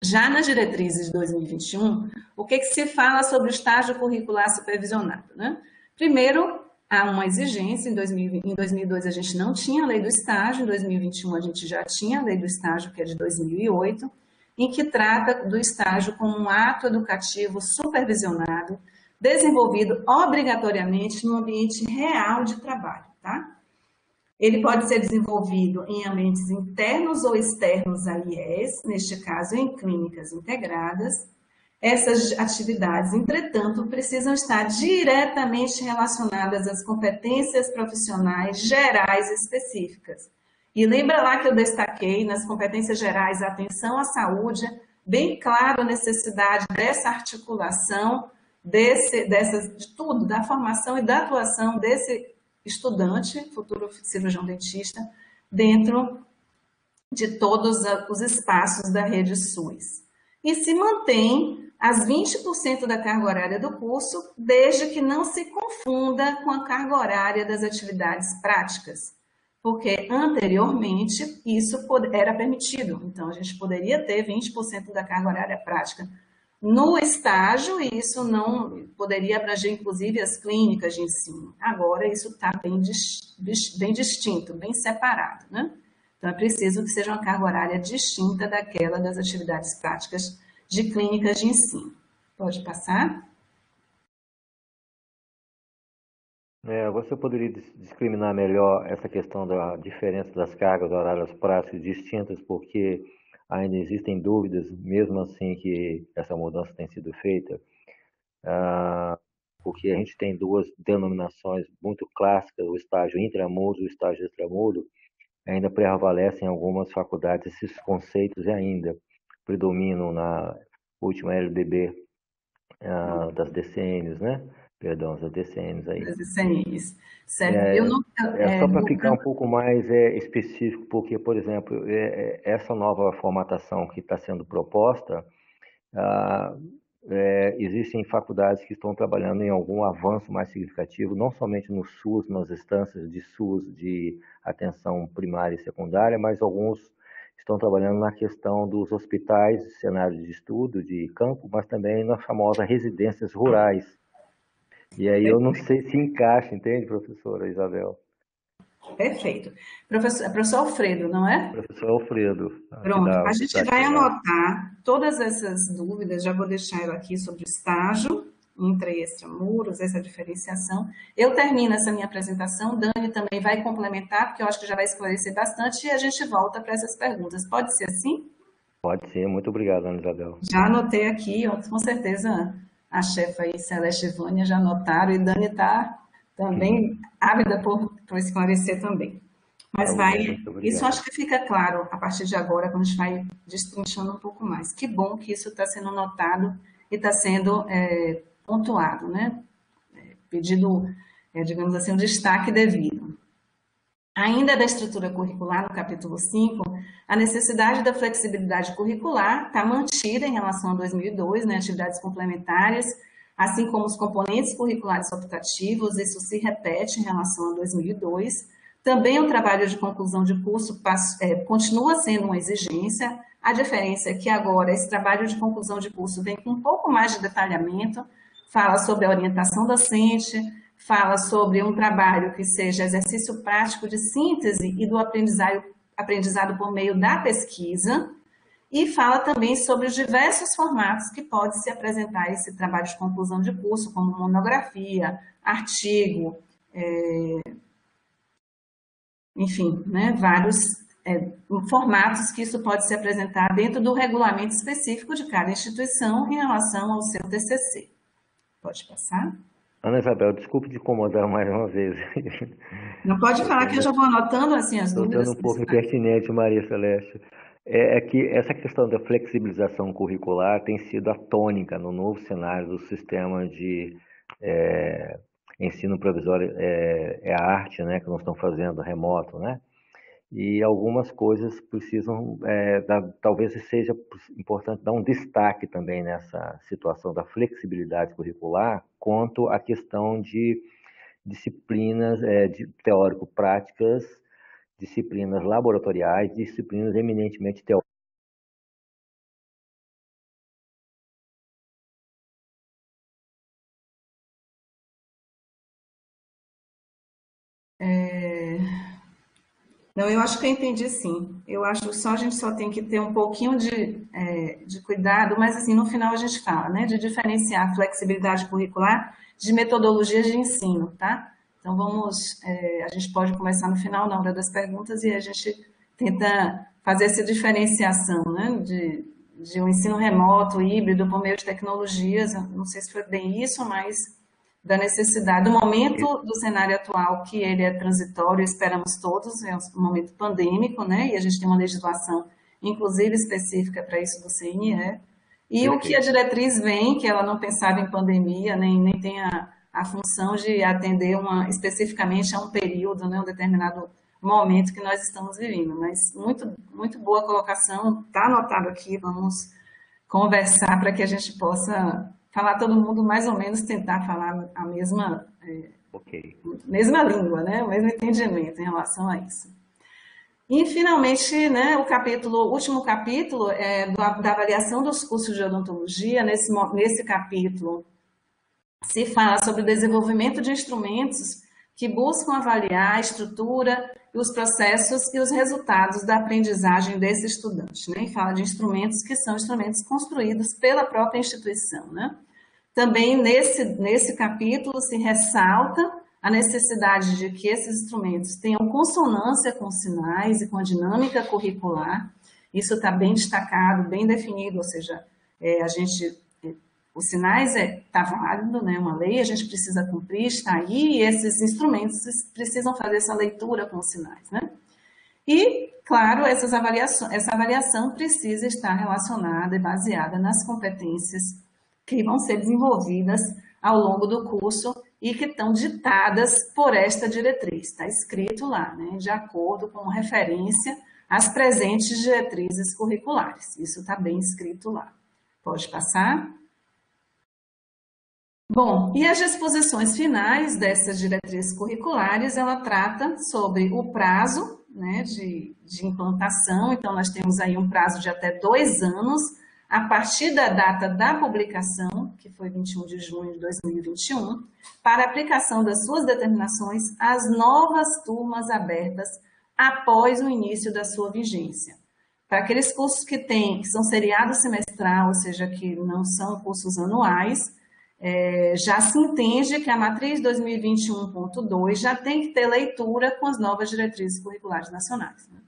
Já nas diretrizes de 2021, o que se fala sobre o estágio curricular supervisionado, né? Primeiro, há uma exigência, em 2002 a gente não tinha a lei do estágio, em 2021 a gente já tinha a lei do estágio, que é de 2008, em que trata do estágio como um ato educativo supervisionado, desenvolvido obrigatoriamente no ambiente real de trabalho, tá? Ele pode ser desenvolvido em ambientes internos ou externos a IES, neste caso em clínicas integradas. Essas atividades, entretanto, precisam estar diretamente relacionadas às competências profissionais gerais específicas. E lembra lá que eu destaquei nas competências gerais a atenção à saúde, bem claro a necessidade dessa articulação, de tudo, da formação e da atuação desse estudante, futuro cirurgião dentista, dentro de todos os espaços da rede SUS. E se mantém as 20% da carga horária do curso, desde que não se confunda com a carga horária das atividades práticas, porque anteriormente isso era permitido. Então, a gente poderia ter 20% da carga horária prática no estágio, e isso não poderia abranger, inclusive, as clínicas de ensino. Agora, isso está bem distinto, bem separado, né? Então, é preciso que seja uma carga horária distinta daquela das atividades práticas de clínicas de ensino. Pode passar? Você poderia discriminar melhor essa questão da diferença das cargas horárias práticas distintas, porque ainda existem dúvidas, mesmo assim que essa mudança tem sido feita, porque a gente tem duas denominações muito clássicas, o estágio intramuros e o estágio extramuros, ainda prevalecem em algumas faculdades esses conceitos e ainda predominam na última LDB das DCNs, né? Perdão, das DCNs aí. Das DCNs, certo. Eu não, só para ficar um pouco mais específico, porque, por exemplo, essa nova formatação que está sendo proposta, existem faculdades que estão trabalhando em algum avanço mais significativo, não somente no SUS, nas instâncias de SUS de atenção primária e secundária, mas alguns estão trabalhando na questão dos hospitais, cenários de estudo, de campo, mas também nas famosas residências rurais. E aí eu não sei se encaixa, entende, professora Isabel? Perfeito. Professor Alfredo, não é? Professor Alfredo. Pronto, a gente vai anotar todas essas dúvidas, já vou deixar ela aqui sobre o estágio, intra e extramuros, essa diferenciação. Eu termino essa minha apresentação, Dani também vai complementar, porque eu acho que já vai esclarecer bastante, e a gente volta para essas perguntas. Pode ser assim? Pode ser, muito obrigado, Ana Isabel. Já anotei aqui, com certeza a chefa aí, Celeste e Vânia, já anotaram, e Dani está também ávida por esclarecer também. Mas isso acho que fica claro a partir de agora, quando a gente vai destrinchando um pouco mais. Que bom que isso está sendo notado e está sendo pontuado, né? Pedido, digamos assim, um destaque devido. Ainda da estrutura curricular, no capítulo 5, a necessidade da flexibilidade curricular está mantida em relação a 2002, né, atividades complementares, assim como os componentes curriculares optativos, isso se repete em relação a 2002. Também o trabalho de conclusão de curso continua sendo uma exigência, a diferença é que agora esse trabalho de conclusão de curso vem com um pouco mais de detalhamento, fala sobre a orientação docente, fala sobre um trabalho que seja exercício prático de síntese e do aprendizado por meio da pesquisa, e fala também sobre os diversos formatos que pode se apresentar esse trabalho de conclusão de curso, como monografia, artigo, enfim, né, vários formatos que isso pode se apresentar dentro do regulamento específico de cada instituição em relação ao seu TCC. Pode passar? Ana Isabel, desculpe te incomodar mais uma vez. Não pode falar que eu já vou anotando assim as dúvidas. Estou sendo um pouco impertinente, Maria Celeste. É que essa questão da flexibilização curricular tem sido a tônica no novo cenário do sistema de ensino provisório, a arte, né, que nós estamos fazendo remoto, né? E algumas coisas precisam, talvez seja importante dar um destaque também nessa situação da flexibilidade curricular quanto à questão de disciplinas teórico-práticas, disciplinas laboratoriais, disciplinas eminentemente teóricas. Não, eu acho que eu entendi sim. Eu acho que a gente só tem que ter um pouquinho de cuidado, mas assim, no final a gente fala, né, de diferenciar a flexibilidade curricular de metodologias de ensino, tá? Então a gente pode começar no final, na hora das perguntas, e a gente tenta fazer essa diferenciação, né, de um ensino remoto, híbrido, por meio de tecnologias. Eu não sei se foi bem isso, mas da necessidade, do momento do cenário atual, que ele é transitório, esperamos todos, é um momento pandêmico, né, e a gente tem uma legislação, inclusive específica para isso do CNE, e o que a diretriz vem, que ela não pensava em pandemia, nem tem a função de atender especificamente a um período, né, um determinado momento que nós estamos vivendo, mas muito, muito boa colocação, está anotado aqui, vamos conversar para que a gente possa falar todo mundo mais ou menos, tentar falar a mesma língua, né? O mesmo entendimento em relação a isso. E, finalmente, né, o último capítulo da avaliação dos cursos de odontologia. Nesse capítulo se fala sobre o desenvolvimento de instrumentos que buscam avaliar a estrutura e os processos e os resultados da aprendizagem desse estudante, né? E fala de instrumentos que são instrumentos construídos pela própria instituição, né? Também nesse capítulo se ressalta a necessidade de que esses instrumentos tenham consonância com os sinais e com a dinâmica curricular. Isso está bem destacado, bem definido, ou seja, os sinais está válido, né, uma lei, a gente precisa cumprir, está aí, e esses instrumentos precisam fazer essa leitura com os sinais, né? E, claro, essa avaliação precisa estar relacionada e baseada nas competências que vão ser desenvolvidas ao longo do curso e que estão ditadas por esta diretriz. Está escrito lá, né, de acordo com referência às presentes diretrizes curriculares. Isso está bem escrito lá. Pode passar? Bom, e as disposições finais dessas diretrizes curriculares, ela trata sobre o prazo, né, de implantação. Então, nós temos aí um prazo de até 2 anos, a partir da data da publicação, que foi 21 de junho de 2021, para aplicação das suas determinações às novas turmas abertas após o início da sua vigência. Para aqueles cursos que são seriado semestral, ou seja, que não são cursos anuais, já se entende que a matriz 2021.2 já tem que ter leitura com as novas diretrizes curriculares nacionais, né?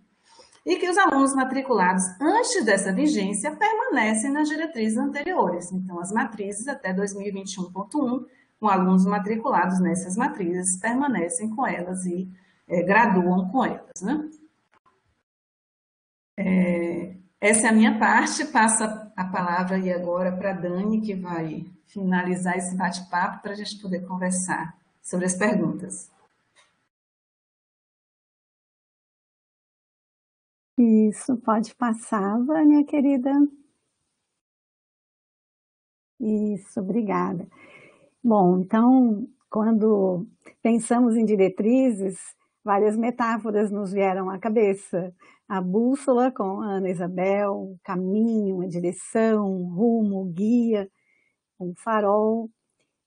E que os alunos matriculados antes dessa vigência permanecem nas diretrizes anteriores. Então, as matrizes até 2021.1, com alunos matriculados nessas matrizes, permanecem com elas e graduam com elas, né? Essa é a minha parte. Passa a palavra aí agora para a Dani, que vai finalizar esse bate-papo para a gente poder conversar sobre as perguntas. Isso, pode passar, Vânia, querida. Isso, obrigada. Bom, então, quando pensamos em diretrizes, várias metáforas nos vieram à cabeça. A bússola com a Ana Isabel, um caminho, uma direção, um rumo, guia, um farol.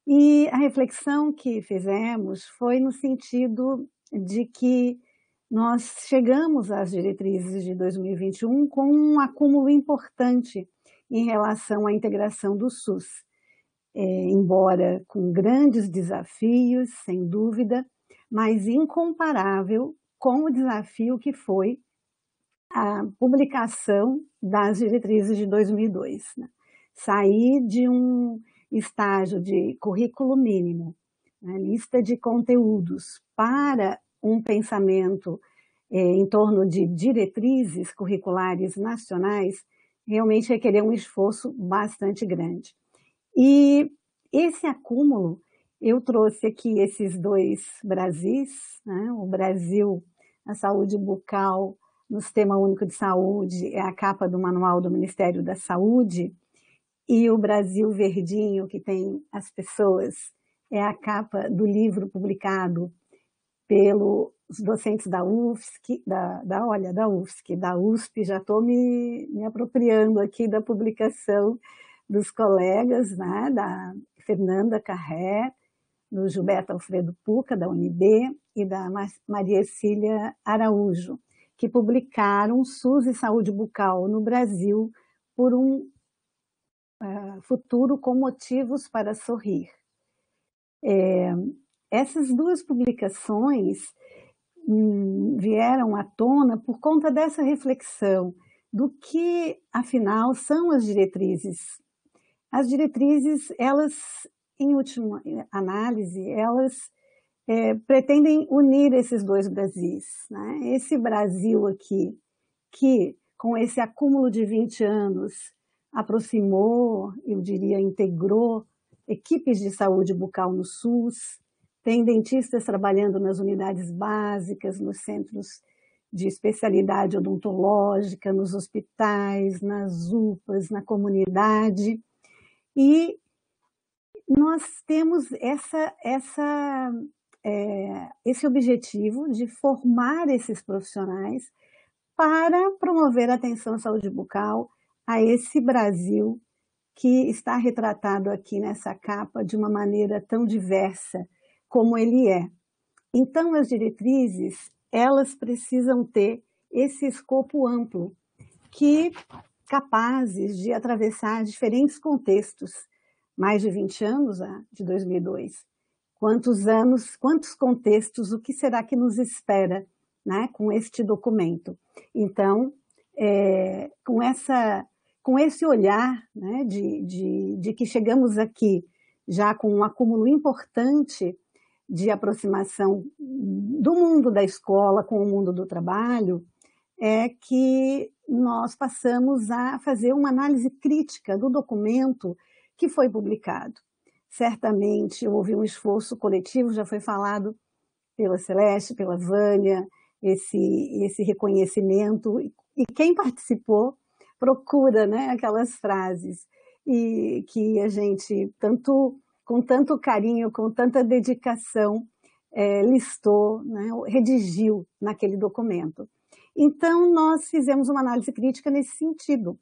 E a reflexão que fizemos foi no sentido de que nós chegamos às diretrizes de 2021 com um acúmulo importante em relação à integração do SUS, embora com grandes desafios, sem dúvida, mas incomparável com o desafio que foi a publicação das diretrizes de 2002, né? Sair de um estágio de currículo mínimo, né, lista de conteúdos, para um pensamento em torno de diretrizes curriculares nacionais, realmente requerer um esforço bastante grande. E esse acúmulo, eu trouxe aqui esses 2 Brasis, né? O Brasil, a saúde bucal no Sistema Único de Saúde, é a capa do manual do Ministério da Saúde, e o Brasil verdinho, que tem as pessoas, é a capa do livro publicado pelos docentes da UFSC, da USP, já estou me apropriando aqui da publicação dos colegas, né, da Fernanda Carré, do Gilberto Alfredo Puca, da UNB, e da Maria Cília Araújo, que publicaram SUS e Saúde Bucal no Brasil por um futuro com motivos para sorrir. Essas 2 publicações vieram à tona por conta dessa reflexão do que, afinal, são as diretrizes. As diretrizes, elas, em última análise, elas pretendem unir esses 2 Brasis, né? Esse Brasil aqui, que com esse acúmulo de 20 anos aproximou, eu diria, integrou equipes de saúde bucal no SUS, tem dentistas trabalhando nas unidades básicas, nos centros de especialidade odontológica, nos hospitais, nas UPAs, na comunidade. E nós temos esse objetivo de formar esses profissionais para promover a atenção à saúde bucal a esse Brasil que está retratado aqui nessa capa de uma maneira tão diversa como ele é. Então, as diretrizes, elas precisam ter esse escopo amplo, que capazes de atravessar diferentes contextos. Mais de 20 anos, de 2002. Quantos anos, quantos contextos, o que será que nos espera, né, com este documento? Então, com esse olhar, né, de que chegamos aqui já com um acúmulo importante de aproximação do mundo da escola com o mundo do trabalho, é que nós passamos a fazer uma análise crítica do documento que foi publicado. Certamente houve um esforço coletivo, já foi falado pela Celeste, pela Vânia, esse reconhecimento, e quem participou procura, né, aquelas frases e que a gente com tanto carinho, com tanta dedicação, listou, né, redigiu naquele documento. Então, nós fizemos uma análise crítica nesse sentido.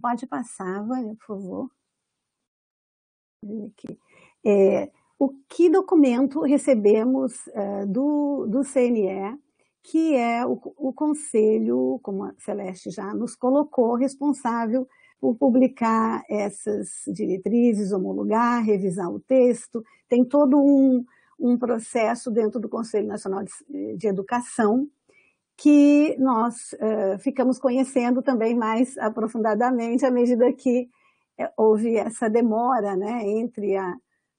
Pode passar, Vânia, por favor. Aqui. O que documento recebemos do CNE, que é o conselho, como a Celeste já nos colocou, responsável por publicar essas diretrizes, homologar, revisar o texto. Tem todo um processo dentro do Conselho Nacional de Educação, que nós ficamos conhecendo também mais aprofundadamente à medida que houve essa demora, né, entre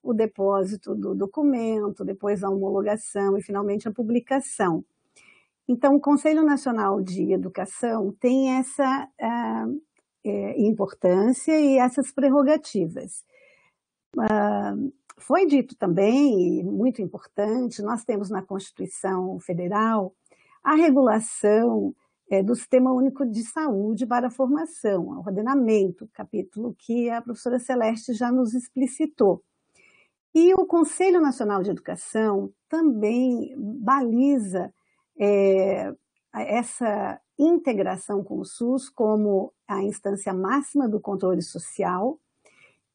o depósito do documento, depois a homologação e finalmente a publicação. Então, o Conselho Nacional de Educação tem essa importância e essas prerrogativas. Foi dito também, e muito importante, nós temos na Constituição Federal a regulação do Sistema Único de Saúde para a formação, o ordenamento, capítulo que a professora Celeste já nos explicitou. E o Conselho Nacional de Educação também baliza essa integração com o SUS como a instância máxima do controle social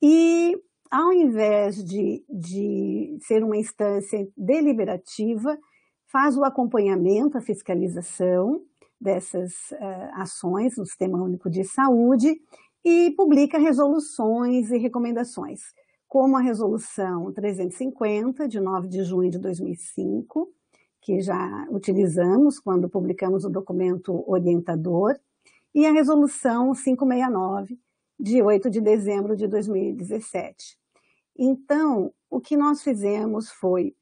e, ao invés de ser uma instância deliberativa, faz o acompanhamento, a fiscalização dessas ações no Sistema Único de Saúde e publica resoluções e recomendações, como a Resolução 350, de 9 de junho de 2005, que já utilizamos quando publicamos o documento orientador, e a Resolução 569, de 8 de dezembro de 2017. Então, o que nós fizemos foi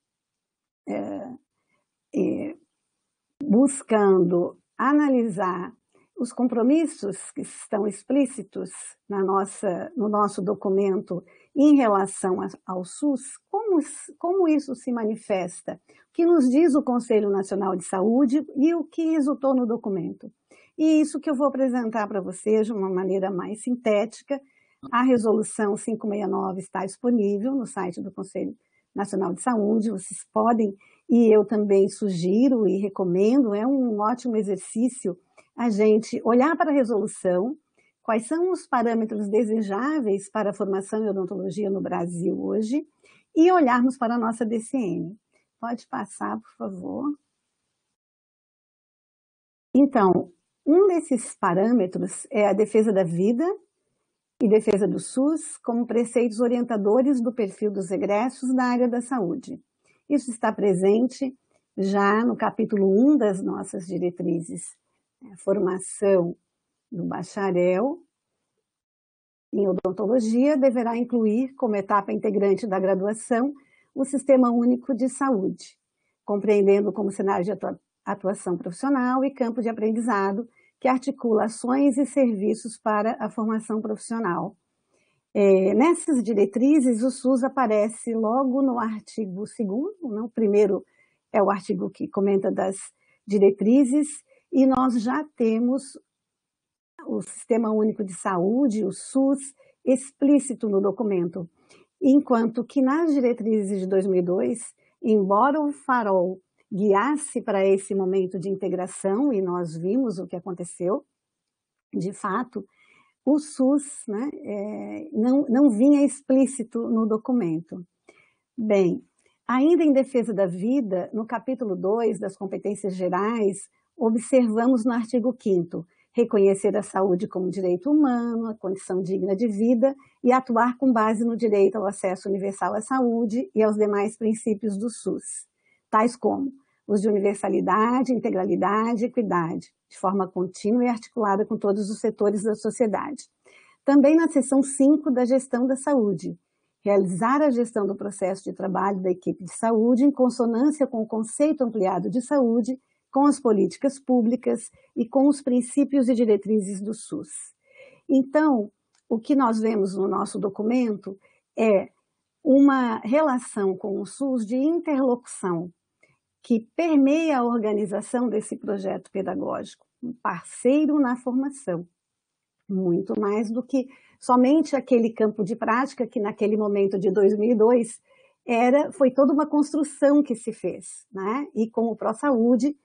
buscando analisar os compromissos que estão explícitos no nosso documento em relação ao SUS, como isso se manifesta, o que nos diz o Conselho Nacional de Saúde e o que resultou no documento. E isso que eu vou apresentar para vocês de uma maneira mais sintética. A Resolução 569 está disponível no site do Conselho Nacional de Saúde, vocês podem, e eu também sugiro e recomendo, é um ótimo exercício a gente olhar para a resolução, quais são os parâmetros desejáveis para a formação em odontologia no Brasil hoje, e olharmos para a nossa DCM. Pode passar, por favor. Então, um desses parâmetros é a defesa da vida e defesa do SUS como preceitos orientadores do perfil dos egressos na área da saúde. Isso está presente já no capítulo 1 das nossas diretrizes. A formação do bacharel em odontologia deverá incluir, como etapa integrante da graduação, o Sistema Único de Saúde, compreendendo como cenário de atuação profissional e campo de aprendizado que articula ações e serviços para a formação profissional. Nessas diretrizes, o SUS aparece logo no artigo 2º, né? O primeiro é o artigo que comenta das diretrizes, e nós já temos o Sistema Único de Saúde, o SUS, explícito no documento, enquanto que nas diretrizes de 2002, embora o farol guiasse para esse momento de integração, e nós vimos o que aconteceu, de fato, o SUS, né, não vinha explícito no documento. Bem, ainda em defesa da vida, no capítulo 2 das competências gerais, observamos no artigo 5º, reconhecer a saúde como direito humano, a condição digna de vida e atuar com base no direito ao acesso universal à saúde e aos demais princípios do SUS, tais como os de universalidade, integralidade e equidade, de forma contínua e articulada com todos os setores da sociedade. Também na seção 5 da gestão da saúde, realizar a gestão do processo de trabalho da equipe de saúde em consonância com o conceito ampliado de saúde, com as políticas públicas e com os princípios e diretrizes do SUS. Então, o que nós vemos no nosso documento é uma relação com o SUS de interlocução que permeia a organização desse projeto pedagógico, um parceiro na formação, muito mais do que somente aquele campo de prática que naquele momento de 2002 foi toda uma construção que se fez, né? E com o ProSaúde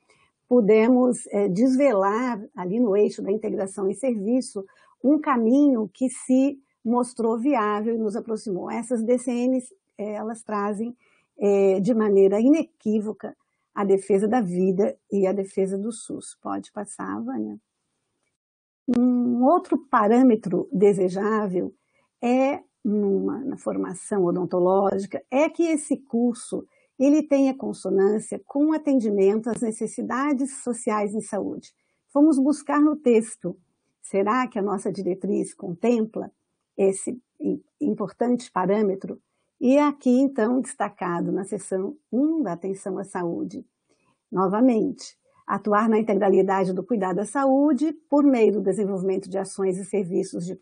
pudemos desvelar ali no eixo da integração e serviço um caminho que se mostrou viável e nos aproximou. Essas DCNs, elas trazem de maneira inequívoca a defesa da vida e a defesa do SUS. Pode passar, Vânia. Um outro parâmetro desejável na formação odontológica é que esse curso ele tenha consonância com o atendimento às necessidades sociais em saúde. Vamos buscar no texto. Será que a nossa diretriz contempla esse importante parâmetro? E aqui, então, destacado na seção 1 da atenção à saúde. Novamente, atuar na integralidade do cuidado à saúde por meio do desenvolvimento de ações e serviços de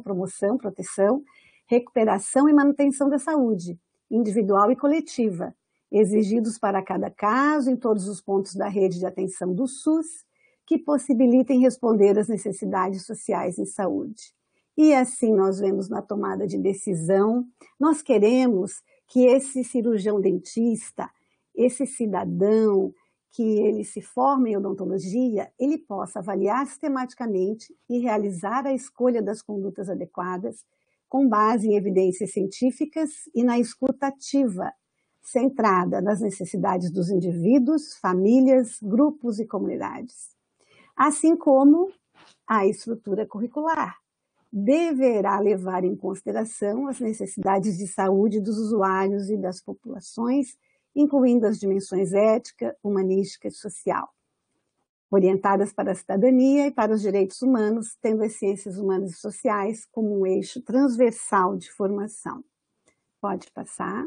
promoção, proteção, recuperação e manutenção da saúde, individual e coletiva, exigidos para cada caso em todos os pontos da rede de atenção do SUS, que possibilitem responder às necessidades sociais em saúde. E assim nós vemos na tomada de decisão, nós queremos que esse cirurgião dentista, esse cidadão, que ele se forme em odontologia, ele possa avaliar sistematicamente e realizar a escolha das condutas adequadas com base em evidências científicas e na escuta ativa, centrada nas necessidades dos indivíduos, famílias, grupos e comunidades. Assim como a estrutura curricular deverá levar em consideração as necessidades de saúde dos usuários e das populações, incluindo as dimensões ética, humanística e social, orientadas para a cidadania e para os direitos humanos, tendo as ciências humanas e sociais como um eixo transversal de formação. Pode passar.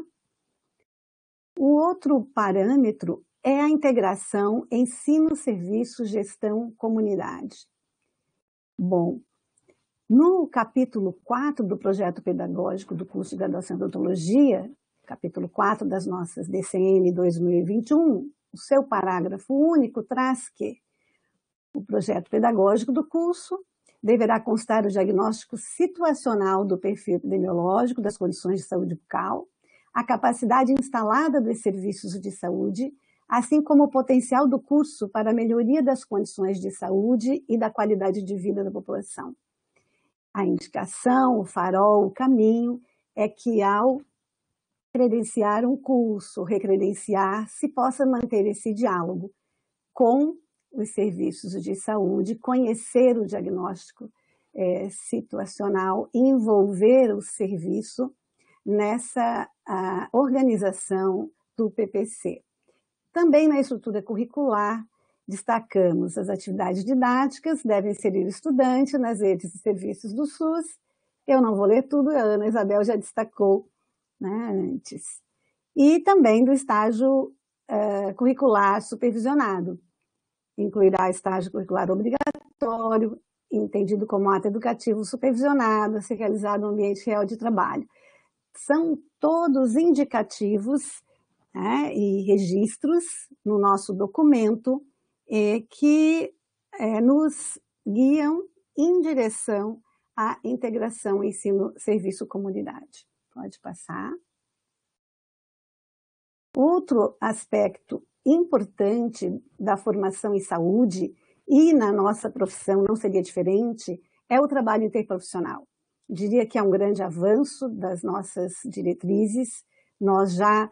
O outro parâmetro é a integração ensino, serviço, gestão, comunidade. Bom, no capítulo 4 do projeto pedagógico do curso de graduação em odontologia, capítulo 4 das nossas DCN 2021, o seu parágrafo único traz que o projeto pedagógico do curso deverá constar o diagnóstico situacional do perfil epidemiológico das condições de saúde bucal, a capacidade instalada dos serviços de saúde, assim como o potencial do curso para a melhoria das condições de saúde e da qualidade de vida da população. A indicação, o farol, o caminho é que ao credenciar um curso, recredenciar, se possa manter esse diálogo com os serviços de saúde, conhecer o diagnóstico situacional, envolver o serviço nessa organização do PPC. Também na estrutura curricular, destacamos as atividades didáticas, devem inserir o estudante nas redes de serviços do SUS. Eu não vou ler tudo, a Ana Isabel já destacou, né, antes. E também do estágio curricular supervisionado. Incluirá estágio curricular obrigatório, entendido como ato educativo supervisionado, a ser realizado no ambiente real de trabalho. São todos indicativos, né, e registros no nosso documento que nos guiam em direção à integração ensino-serviço-comunidade. Pode passar. Outro aspecto importante da formação em saúde, e na nossa profissão não seria diferente, é o trabalho interprofissional. Diria que é um grande avanço das nossas diretrizes. Nós já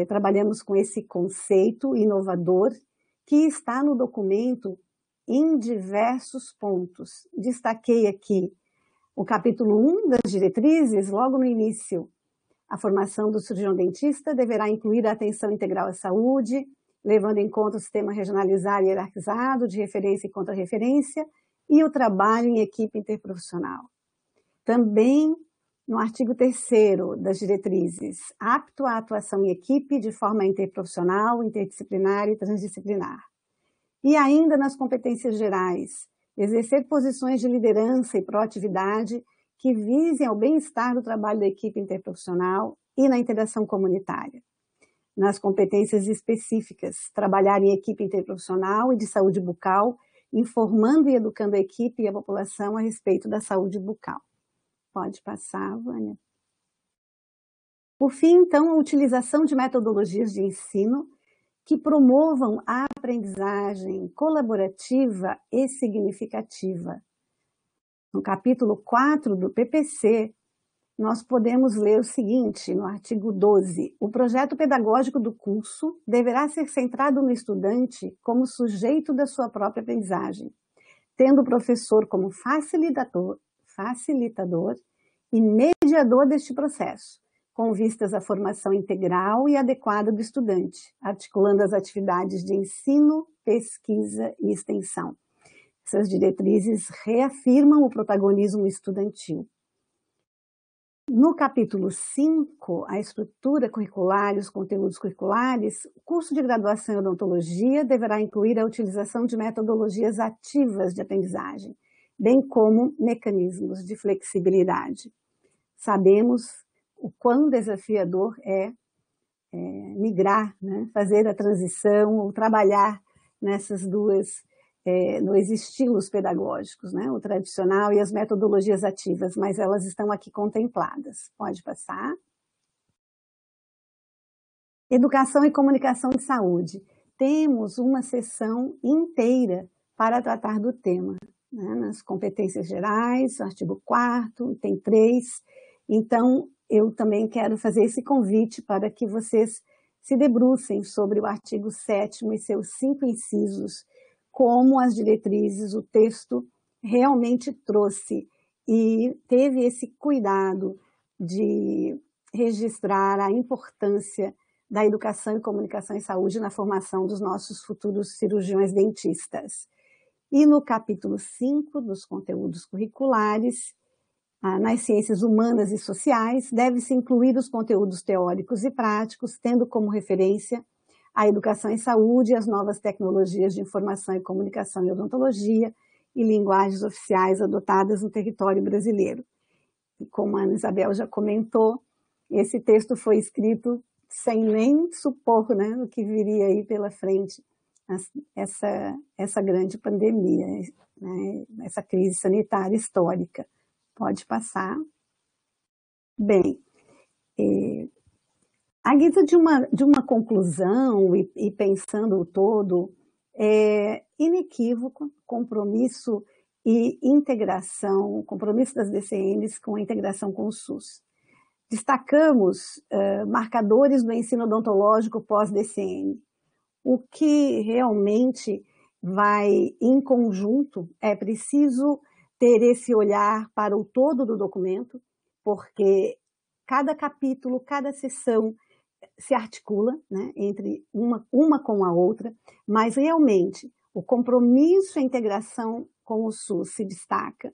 trabalhamos com esse conceito inovador que está no documento em diversos pontos. Destaquei aqui o capítulo 1 das diretrizes, logo no início. A formação do cirurgião dentista deverá incluir a atenção integral à saúde, levando em conta o sistema regionalizado e hierarquizado de referência e contra-referência e o trabalho em equipe interprofissional. Também no artigo 3º das diretrizes, apto à atuação em equipe de forma interprofissional, interdisciplinar e transdisciplinar. E ainda nas competências gerais, exercer posições de liderança e proatividade que visem ao bem-estar do trabalho da equipe interprofissional e na interação comunitária. Nas competências específicas, trabalhar em equipe interprofissional e de saúde bucal, informando e educando a equipe e a população a respeito da saúde bucal. Pode passar, Vânia. Por fim, então, a utilização de metodologias de ensino que promovam a aprendizagem colaborativa e significativa. No capítulo 4 do PPC, nós podemos ler o seguinte, no artigo 12, o projeto pedagógico do curso deverá ser centrado no estudante como sujeito da sua própria aprendizagem, tendo o professor como facilitador e mediador deste processo, com vistas à formação integral e adequada do estudante, articulando as atividades de ensino, pesquisa e extensão. Essas diretrizes reafirmam o protagonismo estudantil. No capítulo 5, a estrutura curricular e os conteúdos curriculares, o curso de graduação em odontologia deverá incluir a utilização de metodologias ativas de aprendizagem, bem como mecanismos de flexibilidade. Sabemos o quão desafiador é migrar, né? Fazer a transição ou trabalhar nessas dois estilos pedagógicos, né? O tradicional e as metodologias ativas, mas elas estão aqui contempladas. Pode passar. Educação e comunicação de saúde. Temos uma sessão inteira para tratar do tema, né? Nas competências gerais, artigo 4º, tem 3. Então, eu também quero fazer esse convite para que vocês se debrucem sobre o artigo 7º e seus 5 incisos, como as diretrizes, o texto realmente trouxe e teve esse cuidado de registrar a importância da educação e comunicação em saúde na formação dos nossos futuros cirurgiões dentistas. E no capítulo 5 dos conteúdos curriculares, nas ciências humanas e sociais, deve-se incluir os conteúdos teóricos e práticos, tendo como referência a educação em saúde e as novas tecnologias de informação e comunicação em odontologia e linguagens oficiais adotadas no território brasileiro. E como a Ana Isabel já comentou, esse texto foi escrito sem nem supor, né, o que viria aí pela frente, essa grande pandemia, né, essa crise sanitária histórica. Pode passar. Bem, à guisa de uma conclusão e pensando o todo, inequívoco compromisso e integração, compromisso das DCMs com a integração com o SUS. Destacamos marcadores do ensino odontológico pós-DCM. O que realmente vai em conjunto, é preciso ter esse olhar para o todo do documento, porque cada capítulo, cada sessão se articula, né, entre uma com a outra, mas realmente o compromisso e a integração com o SUS se destaca.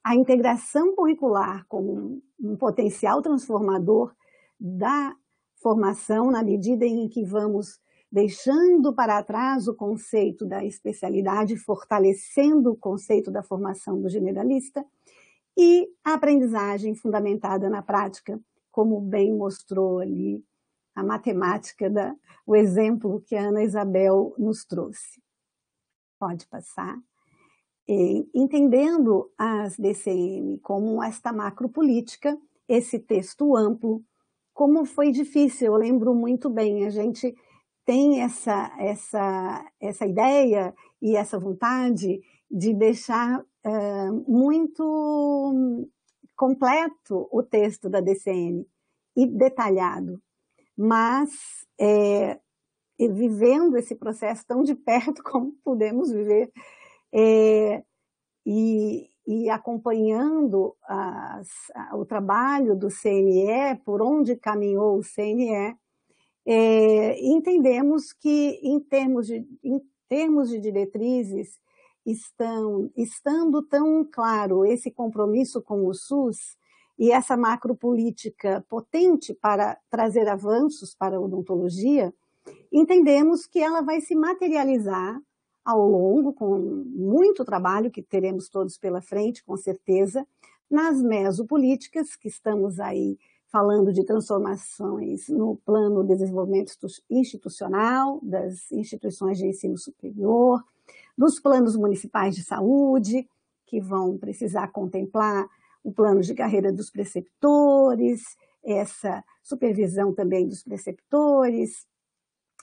A integração curricular como um potencial transformador da formação, na medida em que vamos deixando para trás o conceito da especialidade, fortalecendo o conceito da formação do generalista, e a aprendizagem fundamentada na prática, como bem mostrou ali a matemática, o exemplo que a Ana Isabel nos trouxe. Pode passar. Entendendo as DCM como esta macropolítica, esse texto amplo, como foi difícil, eu lembro muito bem, a gente tem essa ideia e essa vontade de deixar muito completo o texto da DCM e detalhado, mas vivendo esse processo tão de perto como pudemos viver, e acompanhando o trabalho do CNE, por onde caminhou o CNE, entendemos que, em termos de diretrizes, estando tão claro esse compromisso com o SUS e essa macropolítica potente para trazer avanços para a odontologia, entendemos que ela vai se materializar ao longo, com muito trabalho que teremos todos pela frente, com certeza, nas mesopolíticas, que estamos aí falando de transformações no plano de desenvolvimento institucional, das instituições de ensino superior, dos planos municipais de saúde, que vão precisar contemplar o plano de carreira dos preceptores, essa supervisão também dos preceptores,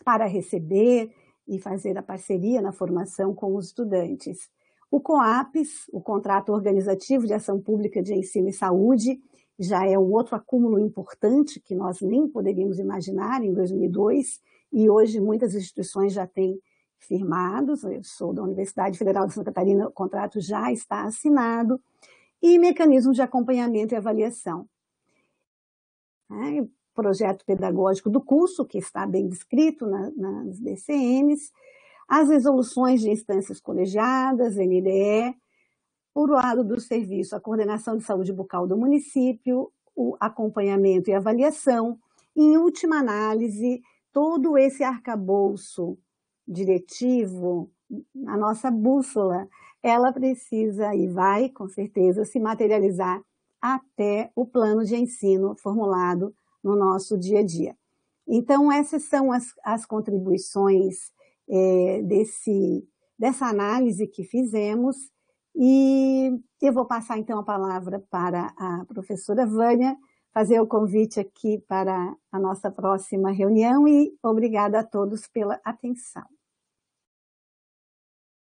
para receber e fazer a parceria na formação com os estudantes. O COAPES, o Contrato Organizativo de Ação Pública de Ensino e Saúde, já é um outro acúmulo importante que nós nem poderíamos imaginar em 2002, e hoje muitas instituições já têm firmados. Eu sou da Universidade Federal de Santa Catarina, o contrato já está assinado, e mecanismos de acompanhamento e avaliação. Projeto pedagógico do curso, que está bem descrito nas DCMs, as resoluções de instâncias colegiadas, NDE, por lado do serviço, a coordenação de saúde bucal do município, o acompanhamento e avaliação, e, em última análise, todo esse arcabouço diretivo, a nossa bússola, ela precisa e vai, com certeza, se materializar até o plano de ensino formulado no nosso dia a dia. Então, essas são as contribuições dessa análise que fizemos, e eu vou passar então a palavra para a professora Vânia, fazer o convite aqui para a nossa próxima reunião, e obrigada a todos pela atenção.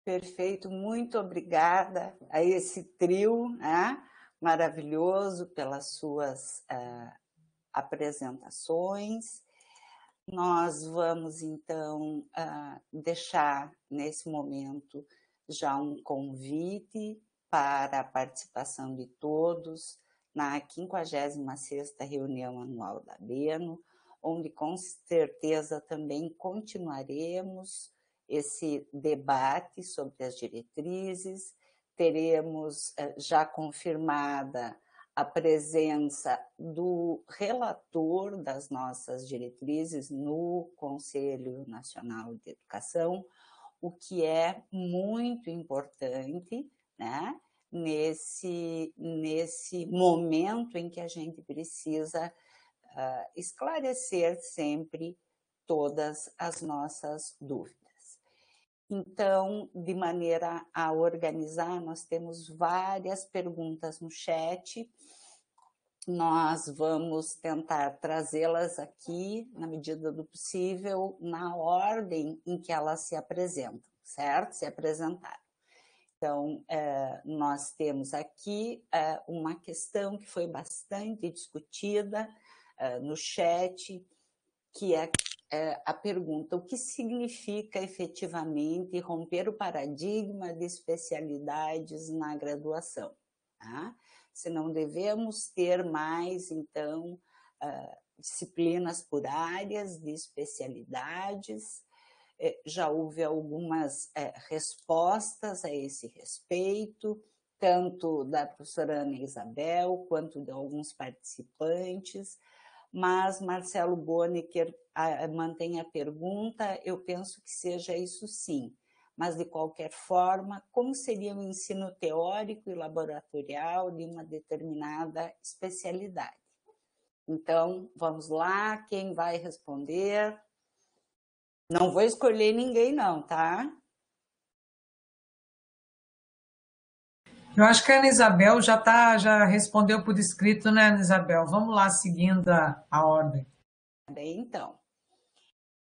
Perfeito, muito obrigada a esse trio, né, maravilhoso pelas suas apresentações. Nós vamos, então, deixar, nesse momento, já um convite para a participação de todos na 56ª reunião anual da ABENO, onde, com certeza, também continuaremos esse debate sobre as diretrizes. Teremos já confirmada a presença do relator das nossas diretrizes no Conselho Nacional de Educação, o que é muito importante, né, nesse momento em que a gente precisa esclarecer sempre todas as nossas dúvidas. Então, de maneira a organizar, nós temos várias perguntas no chat. Nós vamos tentar trazê-las aqui, na medida do possível, na ordem em que elas se apresentam, certo? Se apresentaram. Então, nós temos aqui uma questão que foi bastante discutida no chat, que é a pergunta: o que significa efetivamente romper o paradigma de especialidades na graduação? Tá? Se não devemos ter mais, então, disciplinas por áreas de especialidades. Já houve algumas respostas a esse respeito, tanto da professora Ana Isabel, quanto de alguns participantes, mas Marcelo Bonecker mantém a pergunta. Eu penso que seja isso sim, mas de qualquer forma, como seria o ensino teórico e laboratorial de uma determinada especialidade? Então, vamos lá, quem vai responder? Não vou escolher ninguém não, tá? Eu acho que a Ana Isabel já respondeu por escrito, né, Ana Isabel? Vamos lá, seguindo a ordem. Bem, então.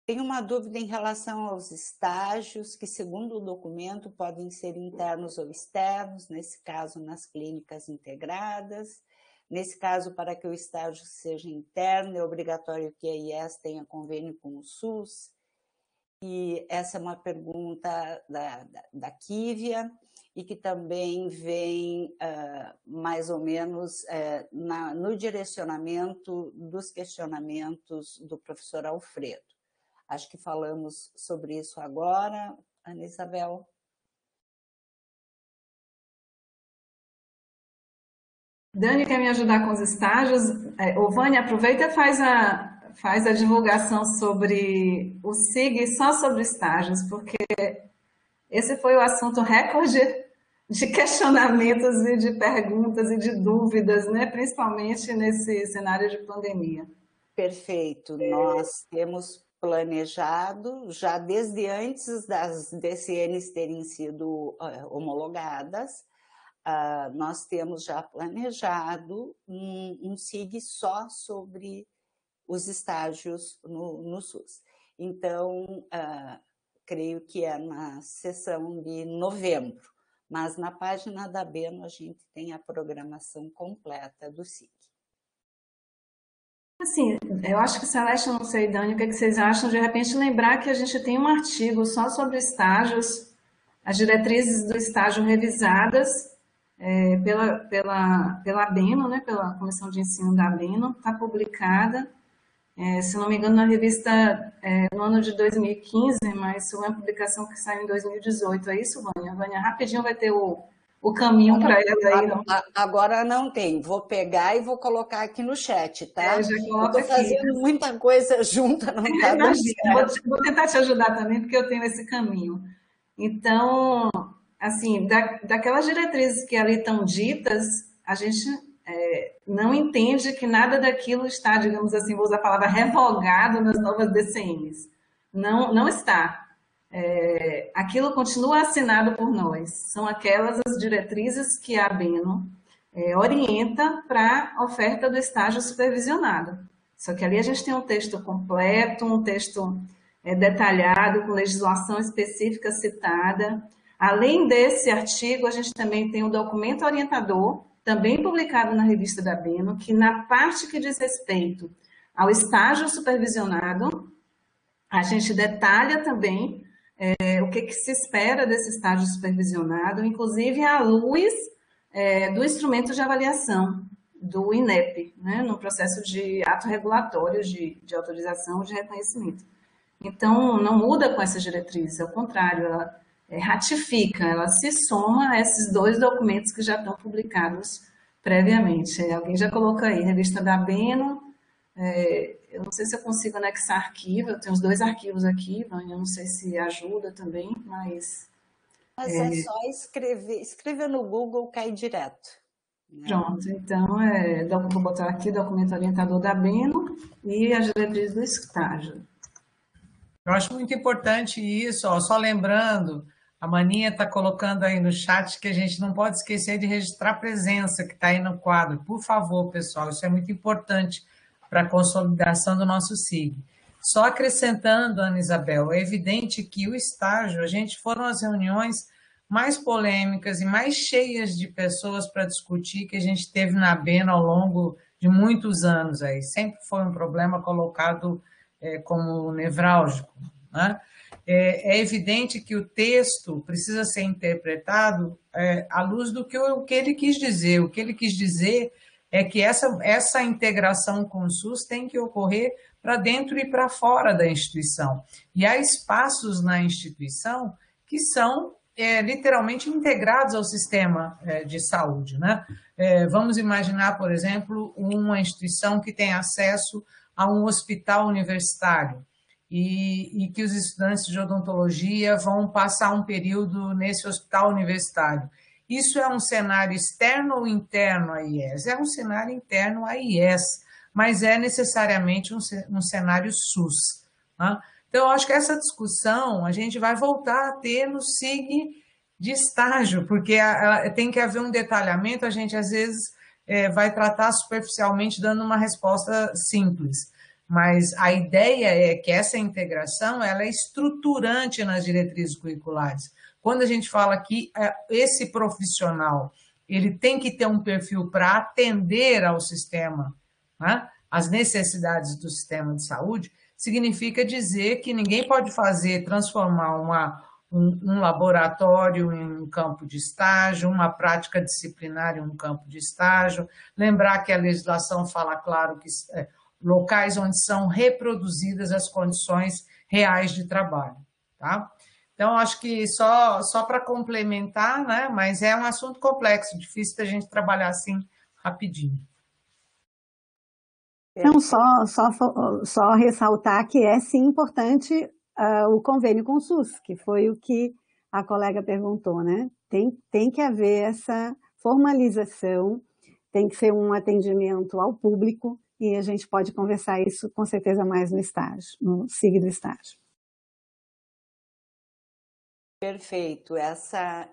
Tem uma dúvida em relação aos estágios, que, segundo o documento, podem ser internos ou externos, nesse caso, nas clínicas integradas. Nesse caso, para que o estágio seja interno, é obrigatório que a IES tenha convênio com o SUS. E essa é uma pergunta da Kívia, e que também vem mais ou menos no direcionamento dos questionamentos do professor Alfredo. Acho que falamos sobre isso agora, Ana Isabel. Dani quer me ajudar com os estágios. Ô, Vânia, aproveita e faz a divulgação sobre o SIG, só sobre estágios, porque Esse foi o assunto recorde de questionamentos e de perguntas e de dúvidas, né? Principalmente nesse cenário de pandemia. Perfeito. Nós temos planejado, já desde antes das DCNs terem sido homologadas, nós temos já planejado um SIG só sobre os estágios no SUS. Então, creio que é na sessão de novembro, mas na página da Beno a gente tem a programação completa do SIG. Assim, eu acho que, Celeste, não sei, Dani, o que vocês acham? De repente, lembrar que a gente tem um artigo só sobre estágios, as diretrizes do estágio revisadas pela ABENO, né, pela Comissão de Ensino da ABENO, está publicada, se não me engano, na revista no ano de 2015, mas foi uma publicação que saiu em 2018. É isso, Vânia? Vânia, rapidinho vai ter o caminho para ela aí. Não? Agora não tem. Vou pegar e vou colocar aqui no chat, tá? Já eu estou fazendo muita coisa junta, não está dando certo. Vou tentar te ajudar também, porque eu tenho esse caminho. Então, assim, daquelas diretrizes que ali estão ditas, a gente não entende que nada daquilo está, digamos assim, vou usar a palavra revogado nas novas DCMs. Não está. Aquilo continua assinado por nós. São aquelas as diretrizes que a ABENO orienta para a oferta do estágio supervisionado. Só que ali a gente tem um texto completo, um texto detalhado, com legislação específica citada. Além desse artigo, a gente também tem um documento orientador, também publicado na revista da ABENO, que na parte que diz respeito ao estágio supervisionado, a gente detalha também o que se espera desse estágio supervisionado, inclusive à luz do instrumento de avaliação do INEP, né, no processo de ato regulatório de autorização de reconhecimento. Então, não muda com essas diretrizes, ao contrário, ela ratifica, ela se soma a esses dois documentos que já estão publicados previamente. Alguém já colocou aí, revista da ABENO, eu não sei se eu consigo anexar arquivo, eu tenho os dois arquivos aqui, Vânia, eu não sei se ajuda também, mas... Mas é só escrever no Google, cai direto. Né? Pronto, então, vou botar aqui documento orientador da ABENO e as diretrizes do estágio. Eu acho muito importante isso, só lembrando, a Maninha está colocando aí no chat que a gente não pode esquecer de registrar a presença que está aí no quadro. Por favor, pessoal, isso é muito importante para a consolidação do nosso SIG. Só acrescentando, Ana Isabel, é evidente que o estágio, foram as reuniões mais polêmicas e mais cheias de pessoas para discutir que a gente teve na ABENO ao longo de muitos anos aí. Sempre foi um problema colocado como nevrálgico, né? É evidente que o texto precisa ser interpretado à luz do que ele quis dizer. O que ele quis dizer é que essa integração com o SUS tem que ocorrer para dentro e para fora da instituição. E há espaços na instituição que são literalmente integrados ao sistema de saúde, né? Vamos imaginar, por exemplo, uma instituição que tem acesso a um hospital universitário e que os estudantes de odontologia vão passar um período nesse hospital universitário. Isso é um cenário externo ou interno à IES? É um cenário interno à IES, mas é necessariamente um cenário SUS. Né? Então, eu acho que essa discussão a gente vai voltar a ter no SIG de estágio, porque tem que haver um detalhamento, a gente às vezes vai tratar superficialmente dando uma resposta simples. Mas a ideia é que essa integração ela é estruturante nas diretrizes curriculares. Quando a gente fala que esse profissional ele tem que ter um perfil para atender ao sistema, né, às necessidades do sistema de saúde, significa dizer que ninguém pode transformar um laboratório em um campo de estágio, uma prática disciplinar em um campo de estágio. Lembrar que a legislação fala, claro, que locais onde são reproduzidas as condições reais de trabalho, tá? Então, acho que só para complementar, né? Mas é um assunto complexo, difícil da gente trabalhar assim rapidinho. Então, só ressaltar que é sim importante o convênio com o SUS, que foi o que a colega perguntou, né? Tem que haver essa formalização, tem que ser um atendimento ao público, e a gente pode conversar isso com certeza mais no estágio, no SIG do estágio. Perfeito. Essa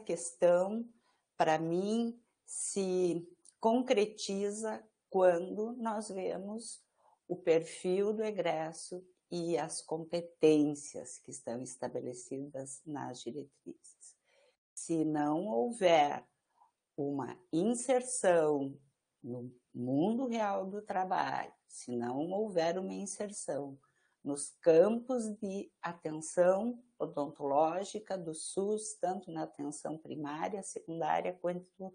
questão, para mim, se concretiza quando nós vemos o perfil do egresso e as competências que estão estabelecidas nas diretrizes. Se não houver uma inserção no mundo real do trabalho, se não houver uma inserção nos campos de atenção odontológica do SUS, tanto na atenção primária, secundária, quanto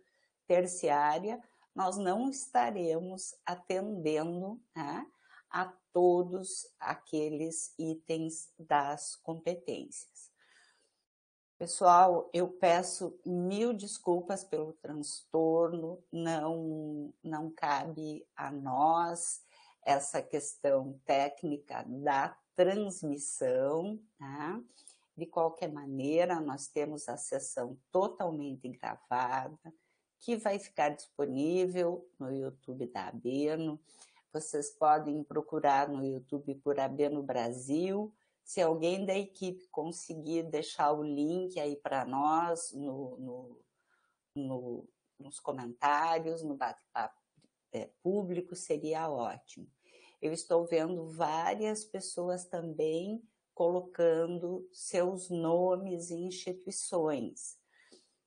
terciária, nós não estaremos atendendo, né, a todos aqueles itens das competências. Pessoal, eu peço mil desculpas pelo transtorno, não cabe a nós essa questão técnica da transmissão, tá? De qualquer maneira, nós temos a sessão totalmente gravada, que vai ficar disponível no YouTube da Abeno. Vocês podem procurar no YouTube por Abeno Brasil. Se alguém da equipe conseguir deixar o link aí para nós nos comentários, no bate-papo público, seria ótimo. Eu estou vendo várias pessoas também colocando seus nomes e instituições.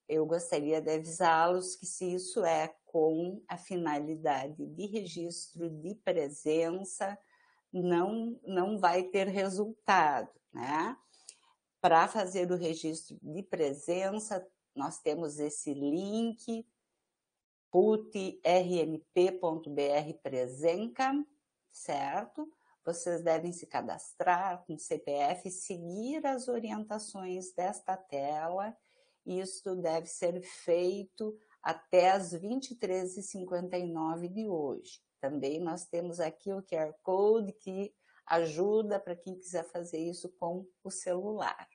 Eu gostaria de avisá-los que, se isso é com a finalidade de registro de presença, não vai ter resultado, né? Para fazer o registro de presença, nós temos esse link, putrnp.br/presenca, certo? Vocês devem se cadastrar com CPF e seguir as orientações desta tela. Isso deve ser feito até as 23h59 de hoje. Também nós temos aqui o QR Code que ajuda para quem quiser fazer isso com o celular.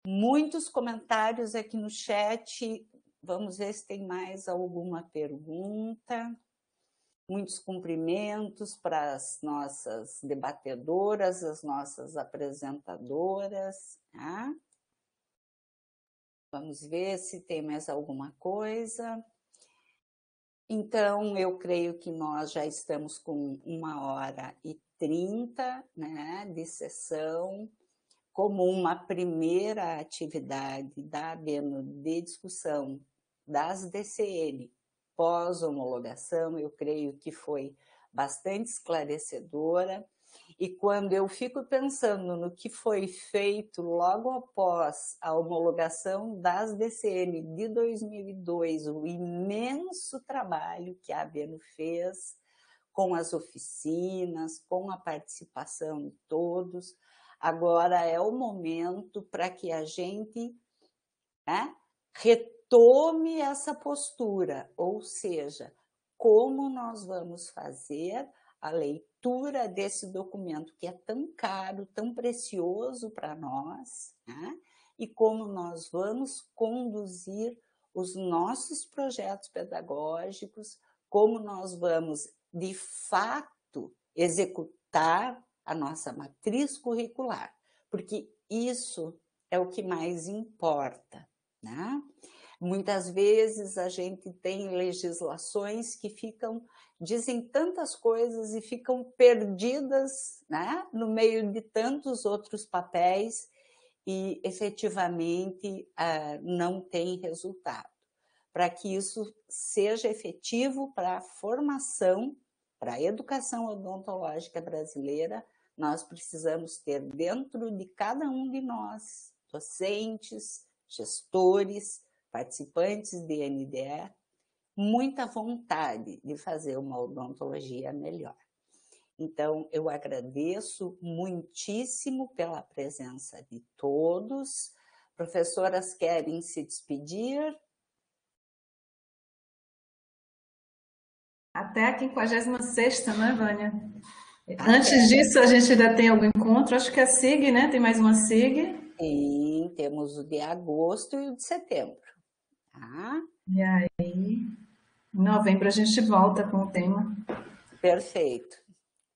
Muitos comentários aqui no chat. Vamos ver se tem mais alguma pergunta. Muitos cumprimentos para as nossas debatedoras, as nossas apresentadoras. Tá? Vamos ver se tem mais alguma coisa. Então, eu creio que nós já estamos com 1h30, né, de sessão, como uma primeira atividade da Abeno de discussão das DCN pós-homologação. Eu creio que foi bastante esclarecedora. E quando eu fico pensando no que foi feito logo após a homologação das DCN de 2002, o imenso trabalho que a Abeno fez com as oficinas, com a participação de todos, agora é o momento para que a gente, né, retome essa postura, ou seja, como nós vamos fazer a leitura desse documento que é tão caro, tão precioso para nós, né? E como nós vamos conduzir os nossos projetos pedagógicos, como nós vamos, de fato, executar a nossa matriz curricular, porque isso é o que mais importa, né? Muitas vezes a gente tem legislações que dizem tantas coisas e ficam perdidas, né, no meio de tantos outros papéis e efetivamente não tem resultado. Para que isso seja efetivo para a formação, para a educação odontológica brasileira, nós precisamos ter dentro de cada um de nós, docentes, gestores, participantes de NDE, muita vontade de fazer uma odontologia melhor. Então, eu agradeço muitíssimo pela presença de todos. Professoras querem se despedir? Até a 56ª, né, Vânia? Antes disso, a gente ainda tem algum encontro, acho que é a SIG, né? Tem mais uma SIG. Sim, temos o de agosto e o de setembro. Tá? E aí, em novembro a gente volta com o tema. Perfeito.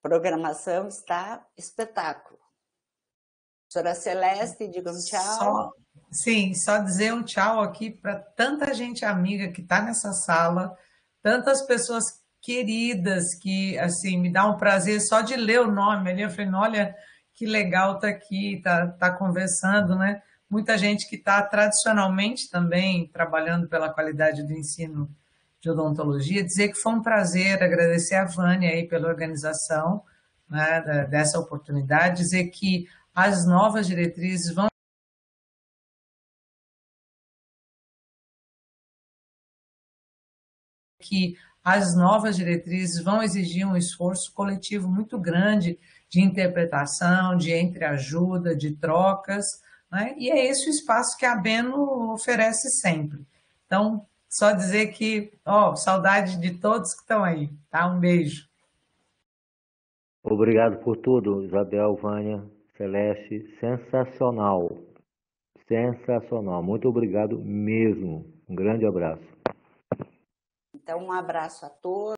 Programação está espetáculo. Professora Celeste, diga um tchau. Só dizer um tchau aqui para tanta gente amiga que está nessa sala, tantas pessoas queridas que, assim, me dá um prazer só de ler o nome ali. Eu falei, olha, que legal tá aqui, tá conversando, né? Muita gente que está tradicionalmente também trabalhando pela qualidade do ensino de odontologia. Dizer que foi um prazer, agradecer a Vânia aí pela organização, né, dessa oportunidade, dizer que as novas diretrizes vão exigir um esforço coletivo muito grande de interpretação, de entreajuda, de trocas, né? E é esse o espaço que a Beno oferece sempre. Então, só dizer que, saudade de todos que estão aí, tá? Um beijo. Obrigado por tudo, Isabel, Vânia, Celeste, sensacional, sensacional, muito obrigado mesmo, um grande abraço. Então, um abraço a todos.